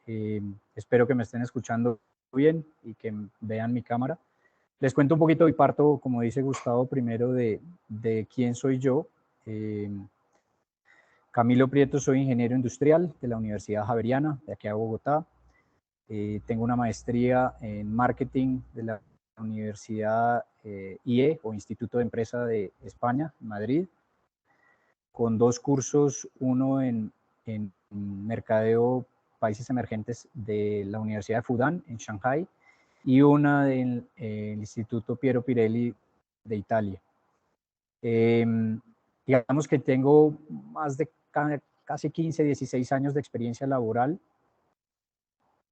Espero que me estén escuchando bien y que vean mi cámara. Les cuento un poquito y parto, como dice Gustavo, primero de quién soy yo. Camilo Prieto, soy ingeniero industrial de la Universidad Javeriana, de aquí a Bogotá. Tengo una maestría en marketing de la Universidad IE, o Instituto de Empresa de España, en Madrid, con 2 cursos, uno en mercadeo países emergentes de la Universidad de Fudan, en Shanghai, y una del Instituto Piero Pirelli de Italia. Digamos que tengo más de casi 15, 16 años de experiencia laboral,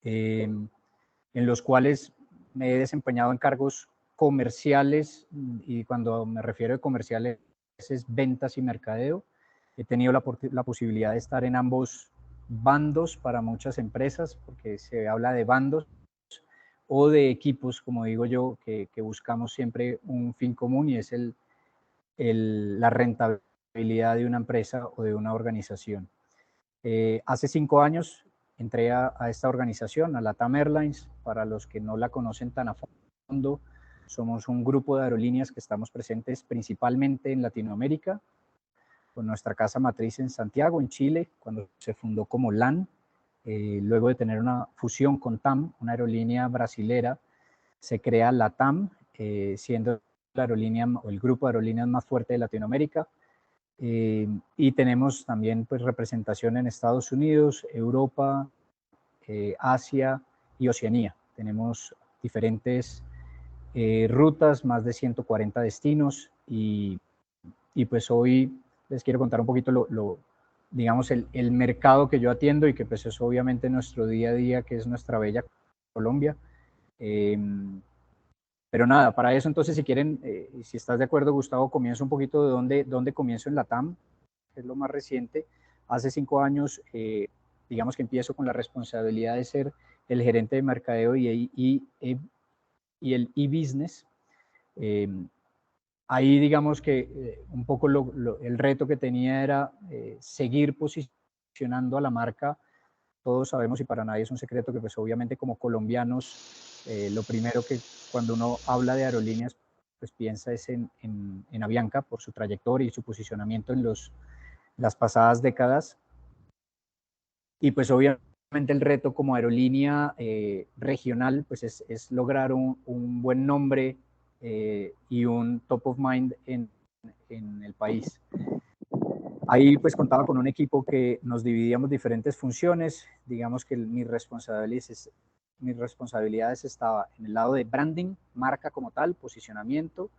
en los cuales me he desempeñado en cargos comerciales, y cuando me refiero a comerciales es ventas y mercadeo. He tenido la posibilidad de estar en ambos bandos para muchas empresas, porque se habla de bandos o de equipos, como digo yo, que buscamos siempre un fin común, y es la rentabilidad de una empresa o de una organización. Hace 5 años entré a esta organización, a LATAM Airlines. Para los que no la conocen tan a fondo, somos un grupo de aerolíneas que estamos presentes principalmente en Latinoamérica, con nuestra casa matriz en Santiago, en Chile, cuando se fundó como LAN. Luego de tener una fusión con TAM, una aerolínea brasilera, se crea LATAM, siendo la aerolínea o el grupo de aerolíneas más fuerte de Latinoamérica. Y tenemos también pues representación en Estados Unidos, Europa, Asia y Oceanía. Tenemos diferentes rutas, más de 140 destinos, y pues hoy les quiero contar un poquito digamos, el mercado que yo atiendo, y que pues es obviamente nuestro día a día, que es nuestra bella Colombia. Pero nada, para eso entonces, si quieren, si estás de acuerdo, Gustavo, comienzo un poquito de dónde comienzo en LATAM, que es lo más reciente. Hace 5 años, digamos que empiezo con la responsabilidad de ser el gerente de mercadeo y el e-business. Ahí digamos que un poco el reto que tenía era seguir posicionando a la marca. Todos sabemos, y para nadie es un secreto, que pues obviamente como colombianos, lo primero que cuando uno habla de aerolíneas, pues piensa es en Avianca, por su trayectoria y su posicionamiento en las pasadas décadas. Y pues obviamente el reto como aerolínea regional pues es lograr un buen nombre y un top of mind en el país. Ahí pues contaba con un equipo que nos dividíamos diferentes funciones. Digamos que mis responsabilidades estaban en el lado de branding, marca como tal, posicionamiento,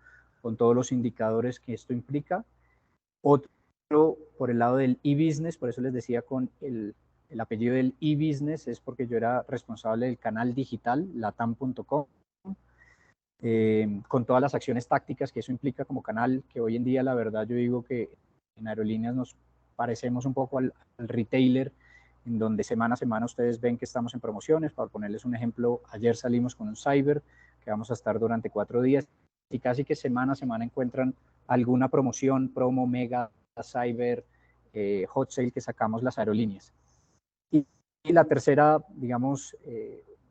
con todos los indicadores que esto implica. Otro por el lado del e-business, por eso les decía con el apellido del e-business, es porque yo era responsable del canal digital, latam.com, con todas las acciones tácticas que eso implica como canal, que hoy en día la verdad yo digo que en aerolíneas nos parecemos un poco al retailer, en donde semana a semana ustedes ven que estamos en promociones. Para ponerles un ejemplo, ayer salimos con un cyber que vamos a estar durante 4 días, y casi que semana a semana encuentran alguna promoción, promo, mega, cyber, hot sale que sacamos las aerolíneas. Y la tercera, digamos,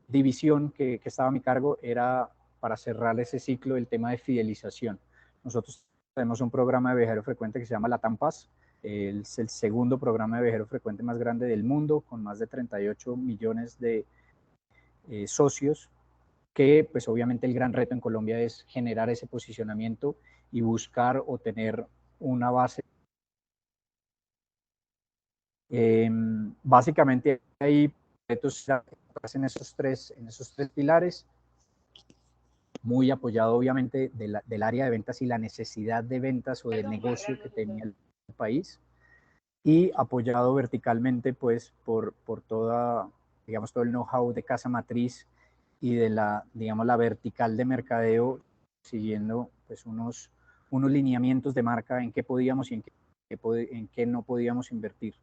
división que estaba a mi cargo era, para cerrar ese ciclo, el tema de fidelización. Nosotros tenemos un programa de viajero frecuente que se llama LATAM Pass. Es el segundo programa de viajero frecuente más grande del mundo, con más de 38 millones de socios, que pues obviamente el gran reto en Colombia es generar ese posicionamiento y buscar o tener una base. Básicamente hay retos en esos tres pilares, muy apoyado obviamente del área de ventas y la necesidad de ventas o del negocio que tenía el país, y apoyado verticalmente pues por digamos, todo el know-how de casa matriz y de digamos, la vertical de mercadeo, siguiendo pues unos lineamientos de marca en qué podíamos y en qué no podíamos invertir.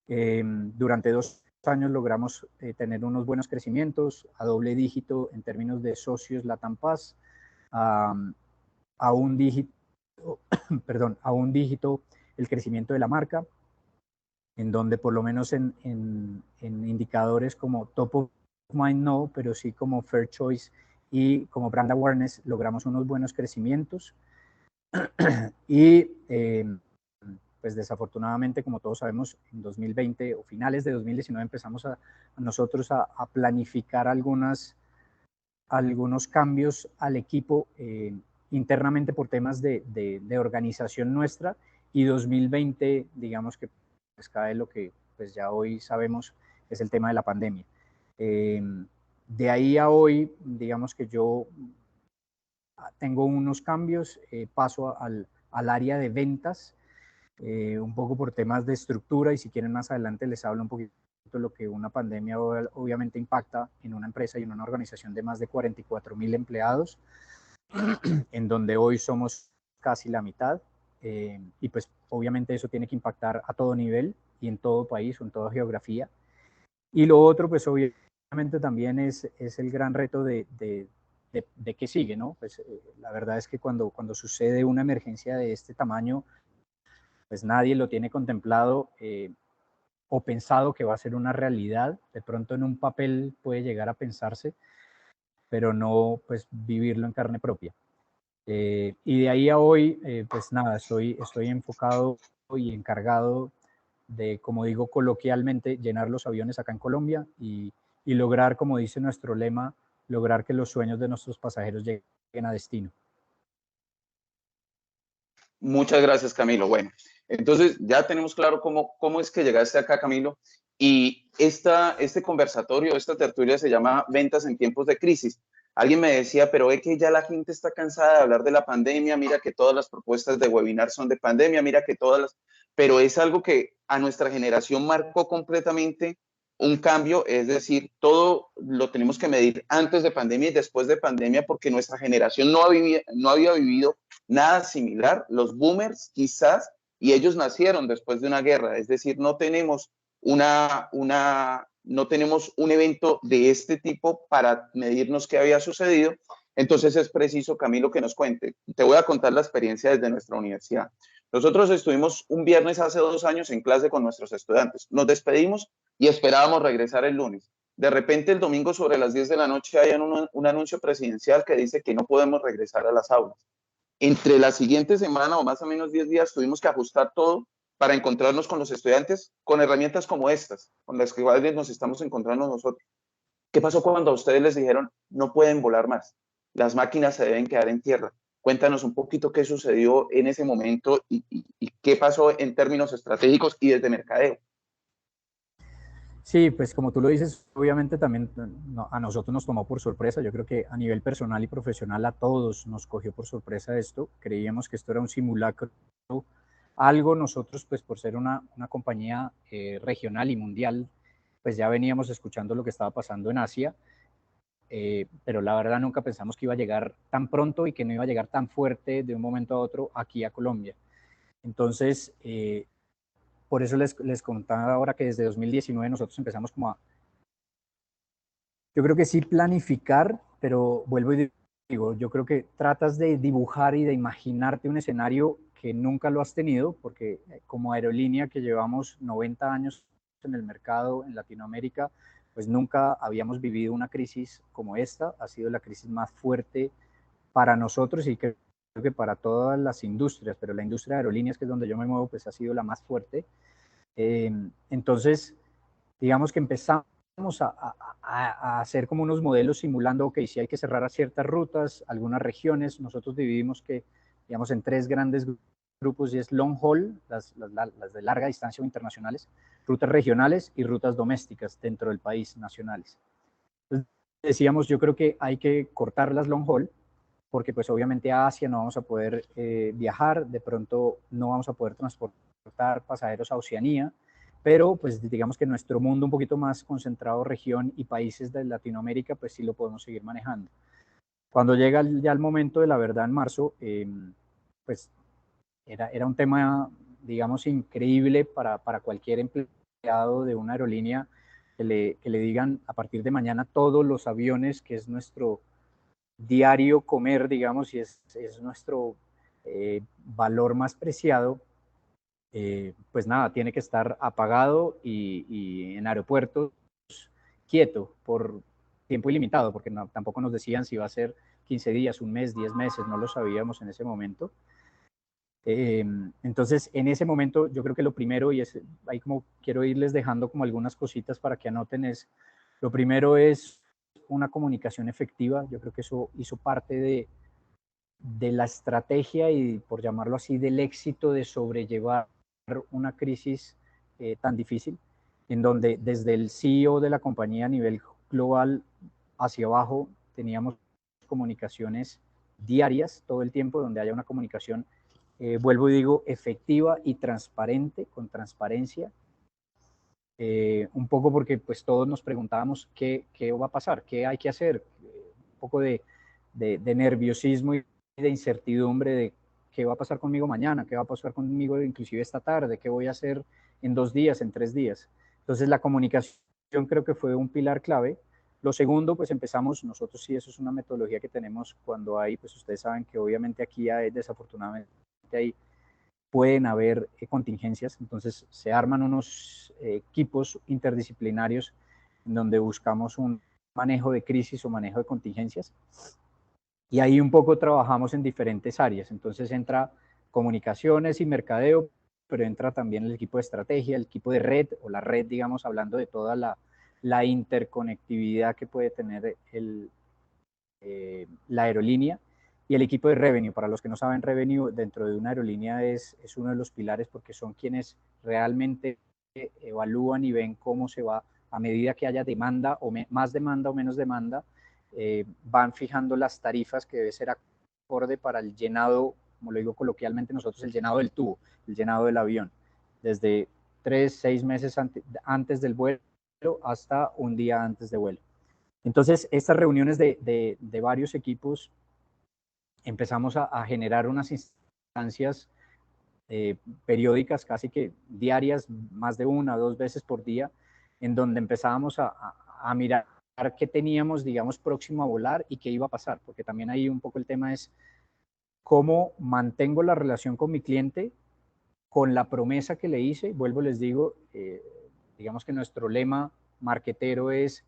Durante 2 años logramos tener unos buenos crecimientos a doble dígito en términos de socios LATAM Pass, a un dígito, perdón, a un dígito el crecimiento de la marca, en donde por lo menos en en indicadores como Top of Mind no, pero sí como Fair Choice y como Brand Awareness logramos unos buenos crecimientos. Y pues desafortunadamente, como todos sabemos, en 2020 o finales de 2019 empezamos nosotros a planificar algunos cambios al equipo internamente por temas de organización nuestra, y 2020, digamos que pues cae lo que pues ya hoy sabemos, es el tema de la pandemia. De ahí a hoy, digamos que yo tengo unos cambios, paso al área de ventas, un poco por temas de estructura, y si quieren más adelante les hablo un poquito de lo que una pandemia obviamente impacta en una empresa y en una organización de más de 44,000 empleados, en donde hoy somos casi la mitad, y pues obviamente eso tiene que impactar a todo nivel y en todo país o en toda geografía. Y lo otro, pues obviamente también es el gran reto de qué sigue, ¿no? Pues la verdad es que cuando sucede una emergencia de este tamaño, pues nadie lo tiene contemplado o pensado que va a ser una realidad. De pronto en un papel puede llegar a pensarse, pero no pues vivirlo en carne propia. Y de ahí a hoy, pues nada, estoy enfocado y encargado de, como digo coloquialmente, llenar los aviones acá en Colombia y lograr, como dice nuestro lema, lograr que los sueños de nuestros pasajeros lleguen a destino. Muchas gracias, Camilo. Bueno, entonces ya tenemos claro cómo es que llegaste acá, Camilo. Y este conversatorio, esta tertulia se llama Ventas en tiempos de crisis. Alguien me decía, pero es que ya la gente está cansada de hablar de la pandemia, mira que todas las propuestas de webinar son de pandemia, mira que todas las... Pero es algo que a nuestra generación marcó completamente un cambio, es decir, todo lo tenemos que medir antes de pandemia y después de pandemia, porque nuestra generación no había vivido nada similar. Los boomers quizás, y ellos nacieron después de una guerra, es decir, no tenemos no tenemos un evento de este tipo para medirnos qué había sucedido. Entonces es preciso, Camilo, que nos cuente. Te voy a contar la experiencia desde nuestra universidad. Nosotros estuvimos un viernes hace 2 años en clase con nuestros estudiantes. Nos despedimos y esperábamos regresar el lunes. De repente el domingo sobre las 10 de la noche hay un anuncio presidencial que dice que no podemos regresar a las aulas. Entre la siguiente semana o más o menos 10 días tuvimos que ajustar todo para encontrarnos con los estudiantes con herramientas como estas, con las que nos estamos encontrando nosotros. ¿Qué pasó cuando a ustedes les dijeron no pueden volar más? Las máquinas se deben quedar en tierra. Cuéntanos un poquito qué sucedió en ese momento y qué pasó en términos estratégicos y desde mercadeo. Sí, pues como tú lo dices, obviamente también a nosotros nos tomó por sorpresa. Yo creo que a nivel personal y profesional a todos nos cogió por sorpresa esto. Creíamos que esto era un simulacro. Algo nosotros, pues por ser una compañía regional y mundial, pues ya veníamos escuchando lo que estaba pasando en Asia, pero la verdad nunca pensamos que iba a llegar tan pronto y que no iba a llegar tan fuerte de un momento a otro aquí a Colombia. Entonces, por eso les contaba ahora que desde 2019 nosotros empezamos como yo creo que sí planificar, pero vuelvo y digo, yo creo que tratas de dibujar y de imaginarte un escenario que nunca lo has tenido, porque como aerolínea que llevamos 90 años en el mercado en Latinoamérica, pues nunca habíamos vivido una crisis como esta. Ha sido la crisis más fuerte para nosotros y creo que para todas las industrias, pero la industria de aerolíneas, que es donde yo me muevo, pues ha sido la más fuerte. Entonces, digamos que empezamos a hacer como unos modelos simulando, ok, si hay que cerrar a ciertas rutas, algunas regiones. Nosotros dividimos que, digamos, en 3 grandes grupos, y es long haul, las de larga distancia o internacionales, rutas regionales y rutas domésticas dentro del país, nacionales. Entonces, decíamos, yo creo que hay que cortar las long haul, porque pues obviamente a Asia no vamos a poder viajar, de pronto no vamos a poder transportar pasajeros a Oceanía, pero pues digamos que nuestro mundo un poquito más concentrado, región y países de Latinoamérica, pues sí lo podemos seguir manejando. Cuando llega ya el momento de la verdad en marzo, pues era un tema, digamos, increíble para cualquier empleado de una aerolínea que le digan a partir de mañana todos los aviones, que es nuestro diario comer, digamos, y es nuestro valor más preciado, pues nada, tiene que estar apagado y en aeropuertos quieto por tiempo ilimitado, porque no, tampoco nos decían si iba a ser 15 días, un mes, 10 meses, no lo sabíamos en ese momento. Entonces, en ese momento, yo creo que lo primero, y es ahí como quiero irles dejando como algunas cositas para que anoten, es lo primero es una comunicación efectiva. Yo creo que eso hizo parte de la estrategia y, por llamarlo así, del éxito de sobrellevar una crisis tan difícil, en donde desde el CEO de la compañía a nivel global hacia abajo teníamos comunicaciones diarias todo el tiempo, donde haya una comunicación, vuelvo y digo, efectiva y transparente, con transparencia. Un poco porque pues todos nos preguntábamos qué va a pasar, qué hay que hacer, un poco de nerviosismo y de incertidumbre de qué va a pasar conmigo mañana, qué va a pasar conmigo inclusive esta tarde, qué voy a hacer en 2 días, en 3 días. Entonces la comunicación creo que fue un pilar clave. Lo segundo, pues empezamos, nosotros sí, eso es una metodología que tenemos cuando hay, pues ustedes saben que obviamente aquí hay, desafortunadamente hay, pueden haber contingencias, entonces se arman unos equipos interdisciplinarios en donde buscamos un manejo de crisis o manejo de contingencias. Y ahí un poco trabajamos en diferentes áreas. Entonces entra comunicaciones y mercadeo, pero entra también el equipo de estrategia, el equipo de red, o la red, digamos, hablando de toda la interconectividad que puede tener la aerolínea, y el equipo de revenue. Para los que no saben, revenue dentro de una aerolínea es uno de los pilares, porque son quienes realmente evalúan y ven cómo se va, a medida que haya demanda o más demanda o menos demanda, van fijando las tarifas que debe ser acorde para el llenado, como lo digo coloquialmente nosotros, el llenado del tubo, el llenado del avión, desde 3, 6 meses antes del vuelo hasta un día antes de vuelo. Entonces, estas reuniones de varios equipos, empezamos a generar unas instancias periódicas, casi que diarias, más de 1 o 2 veces por día, en donde empezábamos a mirar qué teníamos, digamos, próximo a volar y qué iba a pasar, porque también ahí un poco el tema es cómo mantengo la relación con mi cliente con la promesa que le hice. Vuelvo, les digo, digamos que nuestro lema marquetero es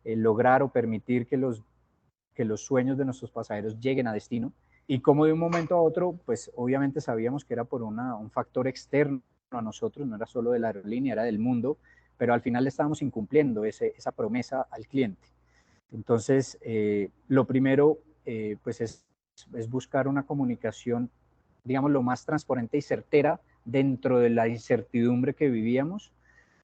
lograr o permitir que los sueños de nuestros pasajeros lleguen a destino, y como de un momento a otro, pues obviamente sabíamos que era por un factor externo a nosotros, no era solo de la aerolínea, era del mundo, pero al final estábamos incumpliendo esa promesa al cliente. Entonces, lo primero, pues es buscar una comunicación, digamos, lo más transparente y certera dentro de la incertidumbre que vivíamos.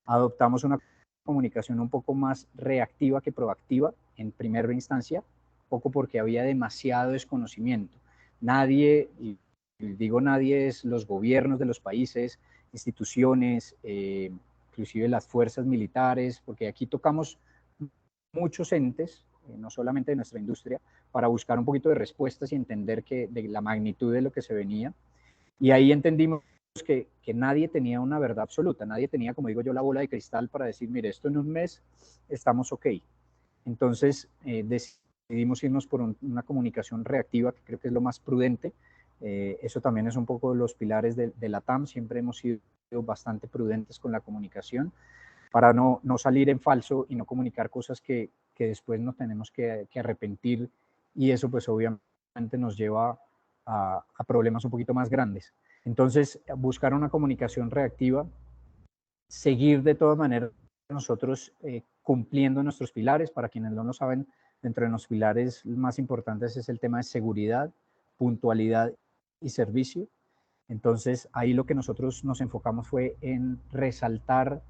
Adoptamos una comunicación un poco más reactiva que proactiva en primera instancia, poco porque había demasiado desconocimiento. Nadie, y digo nadie, es los gobiernos de los países, instituciones, inclusive las fuerzas militares, porque aquí tocamos muchos entes, no solamente de nuestra industria, para buscar un poquito de respuestas y entender de la magnitud de lo que se venía. Y ahí entendimos que nadie tenía una verdad absoluta, nadie tenía, como digo yo, la bola de cristal para decir, mire, esto en un mes estamos ok. Entonces decidimos irnos por una comunicación reactiva, que creo que es lo más prudente. Eso también es un poco de los pilares de la TAM, siempre hemos sido bastante prudentes con la comunicación, para no salir en falso y no comunicar cosas que después nos tenemos que arrepentir, y eso pues obviamente nos lleva a problemas un poquito más grandes. Entonces, buscar una comunicación reactiva, seguir de todas maneras nosotros cumpliendo nuestros pilares. Para quienes no lo saben, dentro de los pilares más importantes es el tema de seguridad, puntualidad y servicio. Entonces, ahí lo que nosotros nos enfocamos fue en resaltar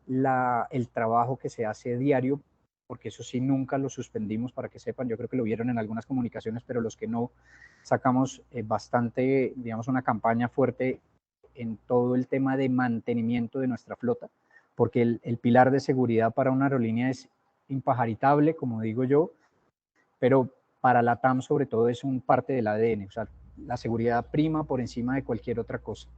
el trabajo que se hace diario, porque eso sí nunca lo suspendimos, para que sepan. Yo creo que lo vieron en algunas comunicaciones, pero los que no, sacamos bastante, digamos, una campaña fuerte en todo el tema de mantenimiento de nuestra flota, porque el pilar de seguridad para una aerolínea es impajaritable, como digo yo, pero para la TAM sobre todo es un parte del ADN. O sea, la seguridad prima por encima de cualquier otra cosa.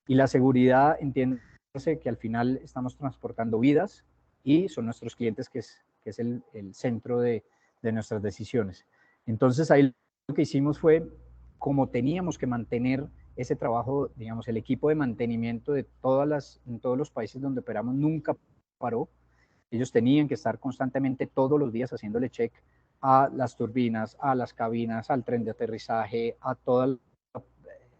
Y la seguridad, entiéndase que al final estamos transportando vidas y son nuestros clientes, que es el centro de nuestras decisiones. Entonces ahí lo que hicimos fue, como teníamos que mantener ese trabajo, digamos, el equipo de mantenimiento de en todos los países donde operamos nunca paró. Ellos tenían que estar constantemente todos los días haciéndole check a las turbinas, a las cabinas, al tren de aterrizaje, a todos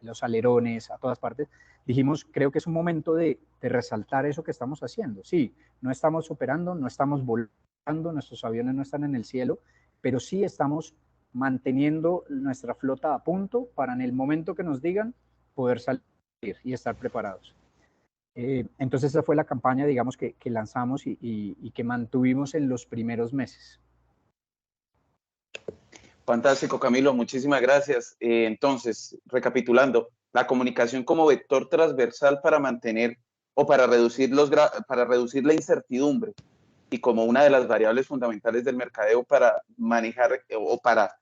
los alerones, a todas partes. Dijimos, creo que es un momento de resaltar eso que estamos haciendo. Sí, no estamos operando, no estamos volando, nuestros aviones no están en el cielo, pero sí estamos manteniendo nuestra flota a punto para en el momento que nos digan poder salir y estar preparados. Entonces esa fue la campaña, digamos, que lanzamos y que mantuvimos en los primeros meses. Fantástico, Camilo, muchísimas gracias. Entonces, recapitulando, la comunicación como vector transversal para mantener o para reducir la incertidumbre y como una de las variables fundamentales del mercadeo para manejar o para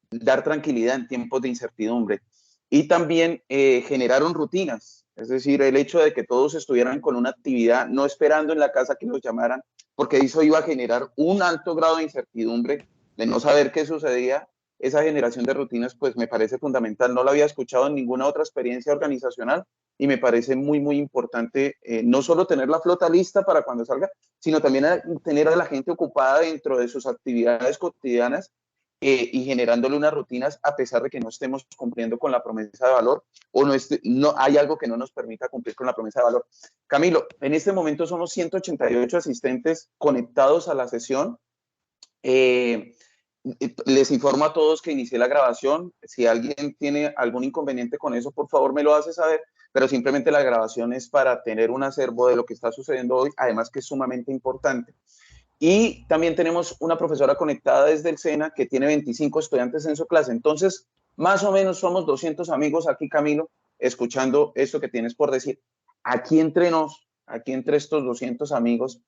dar tranquilidad en tiempos de incertidumbre. Y también generaron rutinas, es decir, el hecho de que todos estuvieran con una actividad, no esperando en la casa que los llamaran, porque eso iba a generar un alto grado de incertidumbre, de no saber qué sucedía. Esa generación de rutinas, pues me parece fundamental. No la había escuchado en ninguna otra experiencia organizacional y me parece muy, muy importante no solo tener la flota lista para cuando salga, sino también tener a la gente ocupada dentro de sus actividades cotidianas y generándole unas rutinas a pesar de que no estemos cumpliendo con la promesa de valor o no hay algo que no nos permita cumplir con la promesa de valor. Camilo, en este momento somos 188 asistentes conectados a la sesión. Les informo a todos que inicié la grabación. Si alguien tiene algún inconveniente con eso, por favor me lo hace saber, pero simplemente la grabación es para tener un acervo de lo que está sucediendo hoy, además que es sumamente importante. Y también tenemos una profesora conectada desde el SENA que tiene 25 estudiantes en su clase. Entonces, más o menos somos 200 amigos aquí, Camilo, escuchando esto que tienes por decir. Aquí entre estos 200 amigos,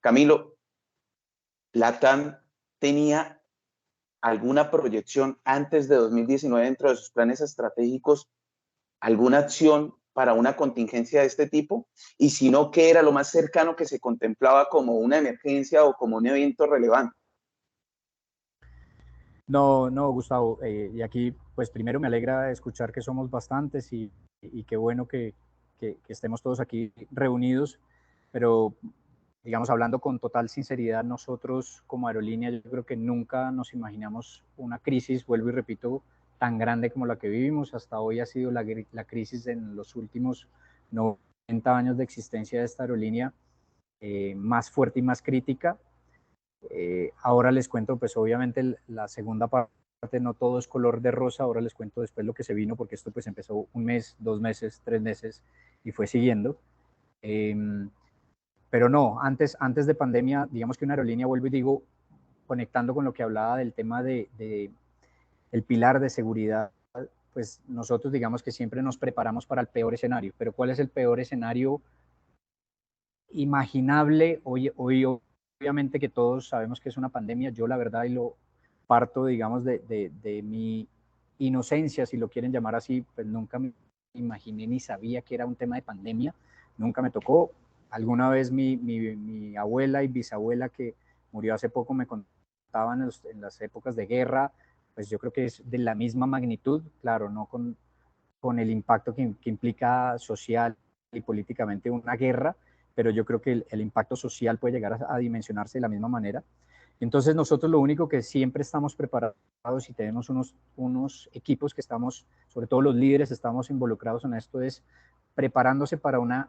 Camilo, LATAM tenía alguna proyección antes de 2019 dentro de sus planes estratégicos, alguna acción para una contingencia de este tipo, y si no, ¿qué era lo más cercano que se contemplaba como una emergencia o como un evento relevante? No, no, Gustavo, y aquí, pues primero me alegra escuchar que somos bastantes y qué bueno que estemos todos aquí reunidos, pero digamos, hablando con total sinceridad, nosotros como aerolínea yo creo que nunca nos imaginamos una crisis, vuelvo y repito, tan grande como la que vivimos. Hasta hoy ha sido la crisis en los últimos 90 años de existencia de esta aerolínea más fuerte y más crítica. Ahora les cuento, pues obviamente la segunda parte, no todo es color de rosa, ahora les cuento después lo que se vino, porque esto pues empezó un mes, 2 meses, 3 meses y fue siguiendo. Pero no, antes de pandemia, digamos que una aerolínea, vuelvo y digo, conectando con lo que hablaba del tema el pilar de seguridad, pues nosotros digamos que siempre nos preparamos para el peor escenario. Pero ¿cuál es el peor escenario imaginable? Hoy obviamente que todos sabemos que es una pandemia. Yo la verdad y lo parto, digamos, de mi inocencia, si lo quieren llamar así, pues nunca me imaginé ni sabía que era un tema de pandemia. Nunca me tocó. Alguna vez mi abuela y bisabuela que murió hace poco me contaban en las épocas de guerra, pues yo creo que es de la misma magnitud, claro, no con el impacto que implica social y políticamente una guerra, pero yo creo que el impacto social puede llegar a dimensionarse de la misma manera. Entonces nosotros lo único que siempre estamos preparados y tenemos unos equipos que estamos, sobre todo los líderes, estamos involucrados en esto, es preparándose para una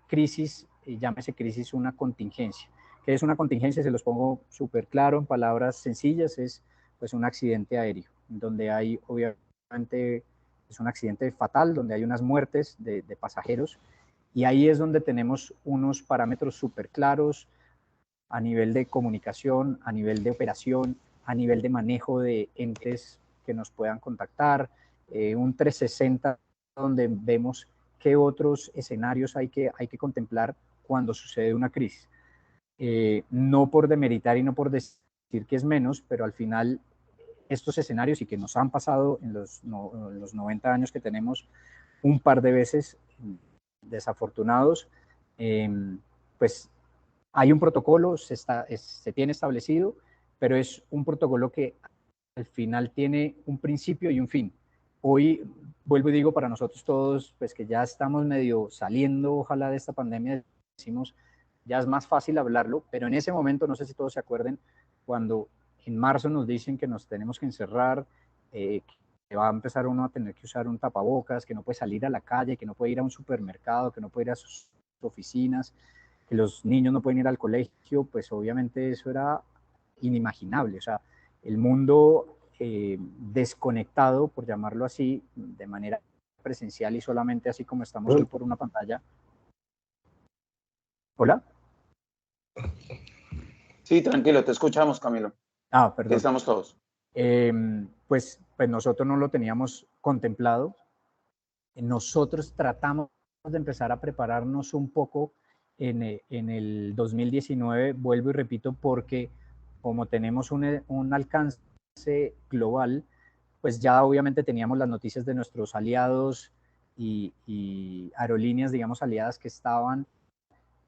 crisis, llámese crisis, una contingencia. ¿Qué es una contingencia? Se los pongo súper claro en palabras sencillas, es pues un accidente aéreo, donde hay obviamente es un accidente fatal, donde hay unas muertes de pasajeros, y ahí es donde tenemos unos parámetros súper claros a nivel de comunicación, a nivel de operación, a nivel de manejo de entes que nos puedan contactar, un 360 donde vemos qué otros escenarios hay que contemplar cuando sucede una crisis. No por demeritar y no por decir que es menos, pero al final estos escenarios y que nos han pasado en los 90 años que tenemos un par de veces desafortunados, pues hay un protocolo, se tiene establecido, pero es un protocolo que al final tiene un principio y un fin. Hoy, vuelvo y digo, para nosotros todos, pues que ya estamos medio saliendo, ojalá, de esta pandemia, decimos, ya es más fácil hablarlo, pero en ese momento, no sé si todos se acuerden, cuando en marzo nos dicen que nos tenemos que encerrar, que va a empezar uno a tener que usar un tapabocas, que no puede salir a la calle, que no puede ir a un supermercado, que no puede ir a sus oficinas, que los niños no pueden ir al colegio, pues obviamente eso era inimaginable. O sea, el mundo desconectado, por llamarlo así, de manera presencial y solamente así como estamos hoy por una pantalla. ¿Hola? Sí, tranquilo, te escuchamos, Camilo. Ah, Aquí perdón. estamos todos. Pues nosotros no lo teníamos contemplado. Nosotros tratamos de empezar a prepararnos un poco en el 2019, vuelvo y repito, porque como tenemos un alcance global, pues ya obviamente teníamos las noticias de nuestros aliados y aerolíneas, digamos, aliadas que estaban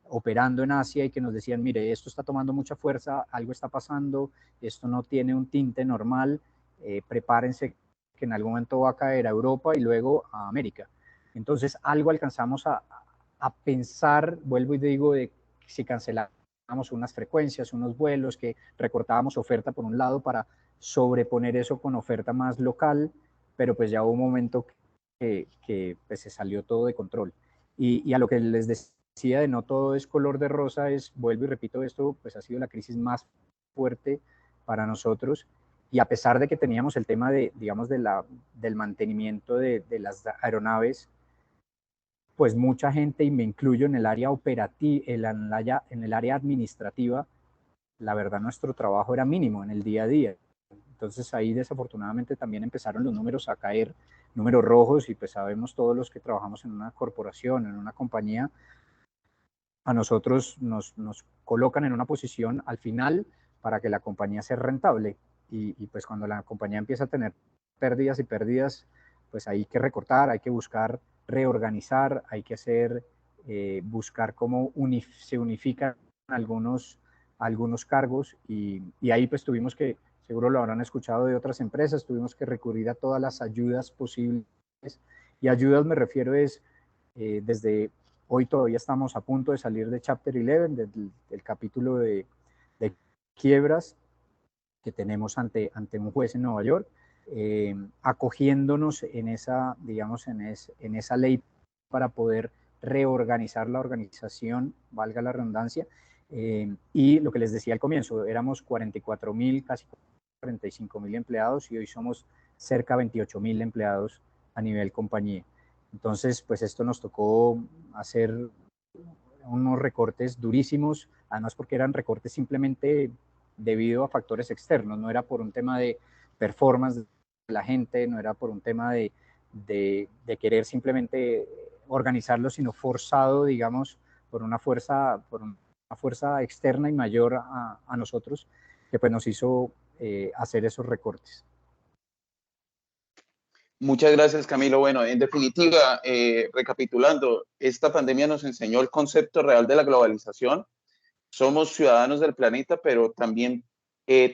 operando en Asia y que nos decían, mire, esto está tomando mucha fuerza, algo está pasando, esto no tiene un tinte normal, prepárense que en algún momento va a caer a Europa y luego a América. Entonces algo alcanzamos a pensar, vuelvo y digo, de si cancelamos unas frecuencias, unos vuelos, que recortábamos oferta por un lado para sobreponer eso con oferta más local, pero pues ya hubo un momento que pues se salió todo de control. Y a lo que les decía de no todo es color de rosa, es, vuelvo y repito, esto pues ha sido la crisis más fuerte para nosotros, y a pesar de que teníamos el tema de, digamos, del mantenimiento de las aeronaves, pues mucha gente, y me incluyo en el área operativa, en el área administrativa, la verdad nuestro trabajo era mínimo en el día a día. Entonces ahí desafortunadamente también empezaron los números a caer, números rojos, y pues sabemos todos los que trabajamos en una corporación, en una compañía, a nosotros nos colocan en una posición al final para que la compañía sea rentable. Y pues cuando la compañía empieza a tener pérdidas y pérdidas, pues hay que recortar, hay que buscar reorganizar, hay que hacer, buscar cómo se unifican algunos cargos, y ahí pues tuvimos que, seguro lo habrán escuchado de otras empresas, tuvimos que recurrir a todas las ayudas posibles. Y ayudas me refiero es desde hoy todavía estamos a punto de salir de Chapter 11, del capítulo de quiebras que tenemos ante un juez en Nueva York, acogiéndonos en esa, digamos, en esa ley para poder reorganizar la organización, valga la redundancia, y lo que les decía al comienzo, éramos 44.000, casi 45.000 empleados, y hoy somos cerca de 28.000 empleados a nivel compañía. Entonces, pues esto nos tocó hacer unos recortes durísimos, además porque eran recortes simplemente debido a factores externos, no era por un tema de performance de la gente, no era por un tema de querer simplemente organizarlo, sino forzado, digamos, por una fuerza externa y mayor a nosotros, que pues nos hizo hacer esos recortes. Muchas gracias, Camilo. Bueno, en definitiva, recapitulando, esta pandemia nos enseñó el concepto real de la globalización. Somos ciudadanos del planeta, pero también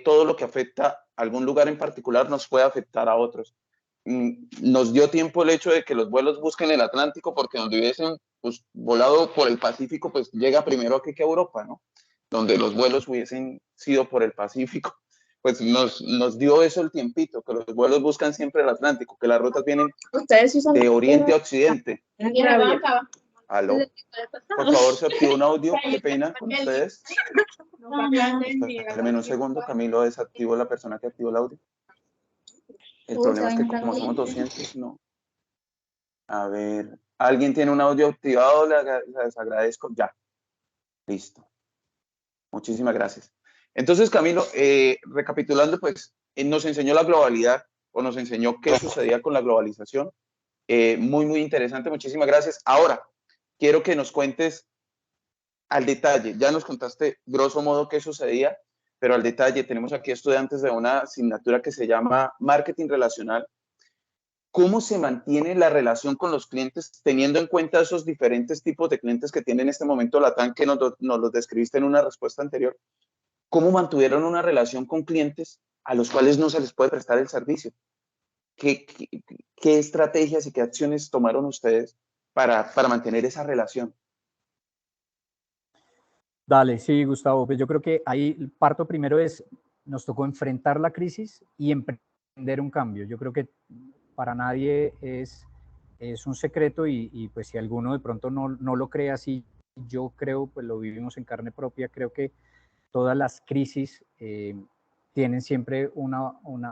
todo lo que afecta a algún lugar en particular nos puede afectar a otros. Nos dio tiempo el hecho de que los vuelos busquen el Atlántico, porque donde hubiesen pues, volado por el Pacífico, pues llega primero aquí que a Europa, ¿no? Donde los vuelos hubiesen sido por el Pacífico, pues nos dio eso el tiempito, que los vuelos buscan siempre el Atlántico, que las rutas vienen de oriente a occidente. ¿Aló? Por favor, se activó un audio, qué pena con ustedes. Espérenme un segundo, Camilo desactivó la persona que activó el audio. El problema es que como somos 200, no. A ver, ¿alguien tiene un audio activado? Les agradezco. Ya, listo. Muchísimas gracias. Entonces, Camilo, recapitulando, pues nos enseñó la globalidad, o nos enseñó qué sucedía con la globalización. Muy, muy interesante. Muchísimas gracias. Ahora, quiero que nos cuentes al detalle. Ya nos contaste grosso modo qué sucedía, pero al detalle tenemos aquí estudiantes de una asignatura que se llama Marketing Relacional. ¿Cómo se mantiene la relación con los clientes teniendo en cuenta esos diferentes tipos de clientes que tiene en este momento Latam, que nos los describiste en una respuesta anterior? ¿Cómo mantuvieron una relación con clientes a los cuales no se les puede prestar el servicio? ¿qué estrategias y qué acciones tomaron ustedes para mantener esa relación? Dale, sí, Gustavo, pues yo creo que ahí parto primero nos tocó enfrentar la crisis y emprender un cambio. Yo creo que para nadie es un secreto y pues si alguno de pronto no lo cree así, yo creo, pues lo vivimos en carne propia, creo que todas las crisis tienen siempre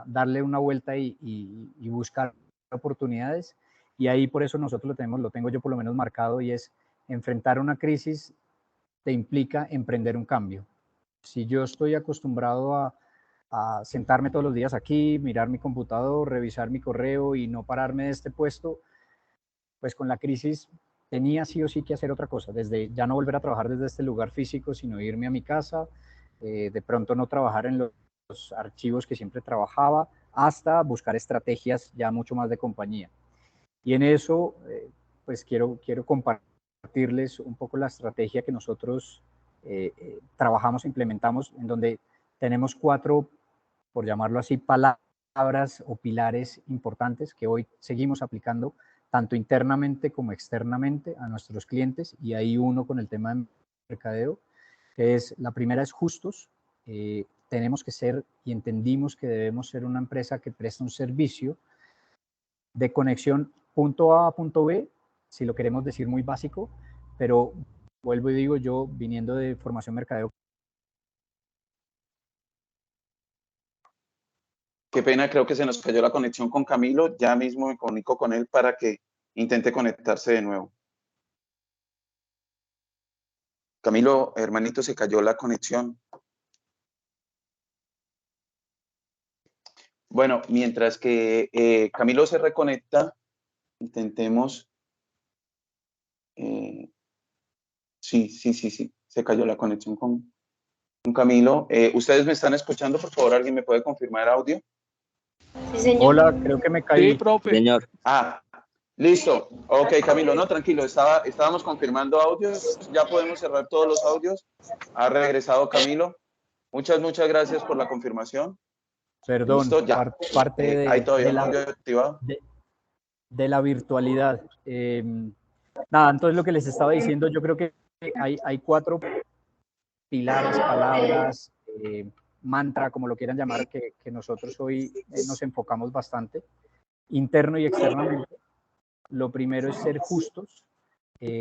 darle una vuelta y buscar oportunidades, y ahí por eso nosotros lo tengo yo por lo menos marcado, y es enfrentar una crisis te implica emprender un cambio. Si yo estoy acostumbrado a sentarme todos los días aquí, mirar mi computador, revisar mi correo y no pararme de este puesto, pues con la crisis tenía sí o sí que hacer otra cosa, desde ya no volver a trabajar desde este lugar físico, sino irme a mi casa, de pronto no trabajar en los archivos que siempre trabajaba, hasta buscar estrategias ya mucho más de compañía. Y en eso, pues quiero compartirles un poco la estrategia que nosotros trabajamos, implementamos, en donde tenemos 4, por llamarlo así, palabras o pilares importantes que hoy seguimos aplicando tanto internamente como externamente a nuestros clientes, y hay uno con el tema de mercadeo, que es, la primera es justos. Tenemos que ser, y entendimos que debemos ser una empresa que presta un servicio de conexión punto A a punto B, si lo queremos decir muy básico, pero vuelvo y digo, yo viniendo de formación mercadeo. Qué pena, creo que se nos cayó la conexión con Camilo. Ya mismo me comunico con él para que intente conectarse de nuevo. Camilo, hermanito, se cayó la conexión. Bueno, mientras que Camilo se reconecta, intentemos. Sí, se cayó la conexión con Camilo. ¿Ustedes me están escuchando? Por favor, ¿alguien me puede confirmar audio? Sí, señor. Hola, creo que me caí. Sí, profe. Señor. Ah, listo. Ok, Camilo, no, tranquilo. Estábamos confirmando audios. Ya podemos cerrar todos los audios. Ha regresado Camilo. Muchas gracias por la confirmación. Perdón, Listo, ya. parte Hay todavía de un la, audio activado. de la virtualidad. Nada, entonces lo que les estaba diciendo, yo creo que hay 4 pilares, palabras, mantra, como lo quieran llamar, que nosotros hoy nos enfocamos bastante, interno y externamente. Lo primero es ser justos,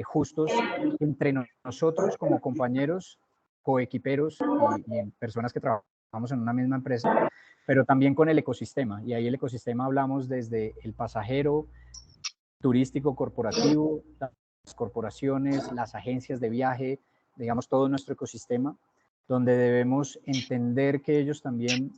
justos entre nosotros como compañeros, coequiperos y personas que trabajamos en una misma empresa, pero también con el ecosistema. Y ahí el ecosistema hablamos desde el pasajero, turístico, corporativo, las corporaciones, las agencias de viaje, digamos todo nuestro ecosistema, donde debemos entender que ellos también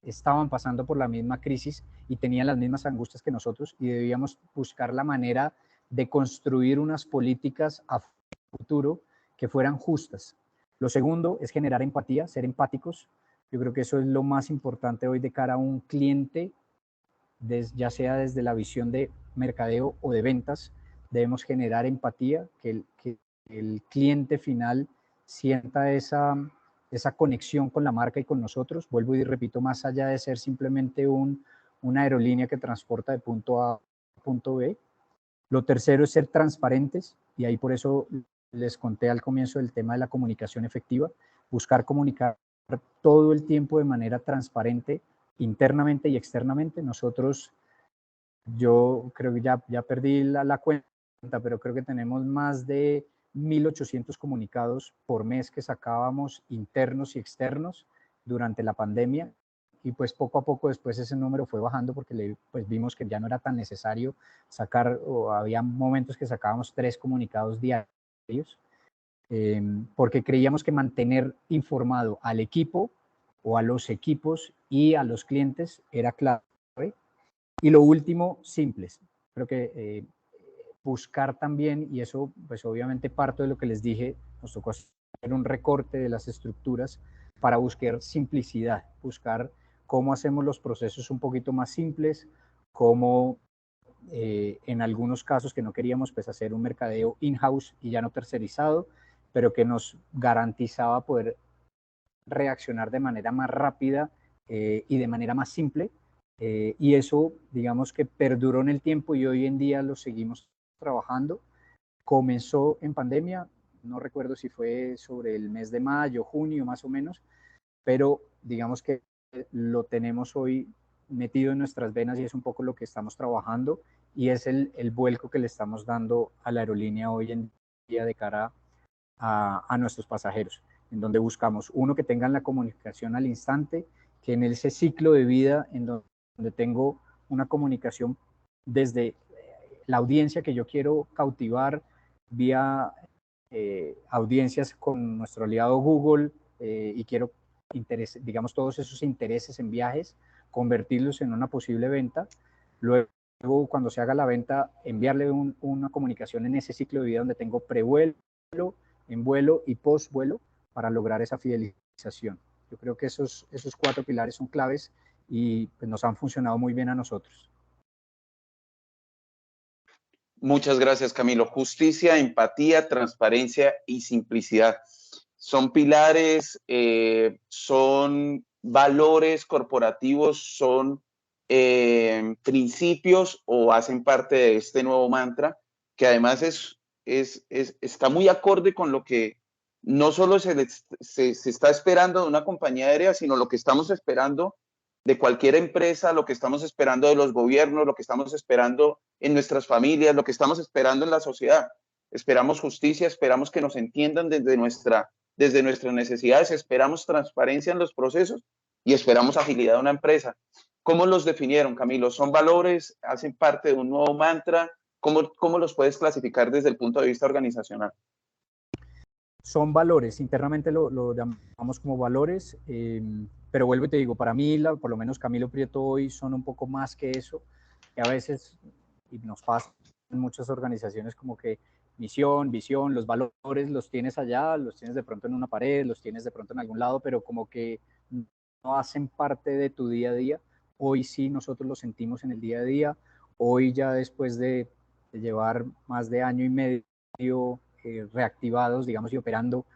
estaban pasando por la misma crisis y tenían las mismas angustias que nosotros, y debíamos buscar la manera de construir unas políticas a futuro que fueran justas. Lo segundo es generar empatía, ser empáticos. Yo creo que eso es lo más importante hoy de cara a un cliente, ya sea desde la visión de mercadeo o de ventas. Debemos generar empatía, que el cliente final sienta esa conexión con la marca y con nosotros. Vuelvo y repito, más allá de ser simplemente una aerolínea que transporta de punto A a punto B. Lo tercero es ser transparentes, y ahí por eso les conté al comienzo del tema de la comunicación efectiva, buscar comunicar todo el tiempo de manera transparente, internamente y externamente. Nosotros, yo creo que ya perdí la cuenta, pero creo que tenemos más de 1.800 comunicados por mes que sacábamos, internos y externos, durante la pandemia, y pues poco a poco después ese número fue bajando porque pues vimos que ya no era tan necesario sacar, o había momentos que sacábamos 3 comunicados diarios, porque creíamos que mantener informado al equipo o a los equipos y a los clientes era clave. Y lo último, simples. Creo que buscar también, y eso pues obviamente parto de lo que les dije, nos tocó hacer un recorte de las estructuras para buscar simplicidad, buscar cómo hacemos los procesos un poquito más simples, cómo en algunos casos que no queríamos pues hacer un mercadeo in-house y ya no tercerizado, pero que nos garantizaba poder reaccionar de manera más rápida y de manera más simple, y eso, digamos que perduró en el tiempo y hoy en día lo seguimos trabajando. Comenzó en pandemia, no recuerdo si fue sobre el mes de mayo, junio más o menos, pero digamos que lo tenemos hoy metido en nuestras venas y es un poco lo que estamos trabajando y es el vuelco que le estamos dando a la aerolínea hoy en día de cara a nuestros pasajeros, en donde buscamos, uno, que tengan la comunicación al instante, que en ese ciclo de vida, en donde tengo una comunicación desde la audiencia que yo quiero cautivar vía audiencias con nuestro aliado Google y quiero digamos, todos esos intereses en viajes, convertirlos en una posible venta. Luego, cuando se haga la venta, enviarle una comunicación en ese ciclo de vida donde tengo prevuelo, en vuelo y post-vuelo para lograr esa fidelización. Yo creo que esos 4 pilares son claves y pues, nos han funcionado muy bien a nosotros. Muchas gracias, Camilo. Justicia, empatía, transparencia y simplicidad. Son pilares, son valores corporativos, son principios o hacen parte de este nuevo mantra que además está muy acorde con lo que no solo se está esperando de una compañía aérea, sino lo que estamos esperando de cualquier empresa, lo que estamos esperando de los gobiernos, lo que estamos esperando en nuestras familias, lo que estamos esperando en la sociedad. Esperamos justicia, esperamos que nos entiendan desde nuestras necesidades, esperamos transparencia en los procesos y esperamos agilidad de una empresa. ¿Cómo los definieron, Camilo? ¿Son valores? ¿Hacen parte de un nuevo mantra? ¿Cómo los puedes clasificar desde el punto de vista organizacional? Son valores, internamente lo llamamos como valores, pero vuelvo y te digo, para mí, por lo menos Camilo Prieto hoy son un poco más que eso, que a veces, y nos pasa en muchas organizaciones como que misión, visión, los valores los tienes allá, los tienes de pronto en una pared, los tienes de pronto en algún lado, pero como que no hacen parte de tu día a día. Hoy sí nosotros los sentimos en el día a día, hoy ya después de llevar más de año y medio reactivados, digamos, y operando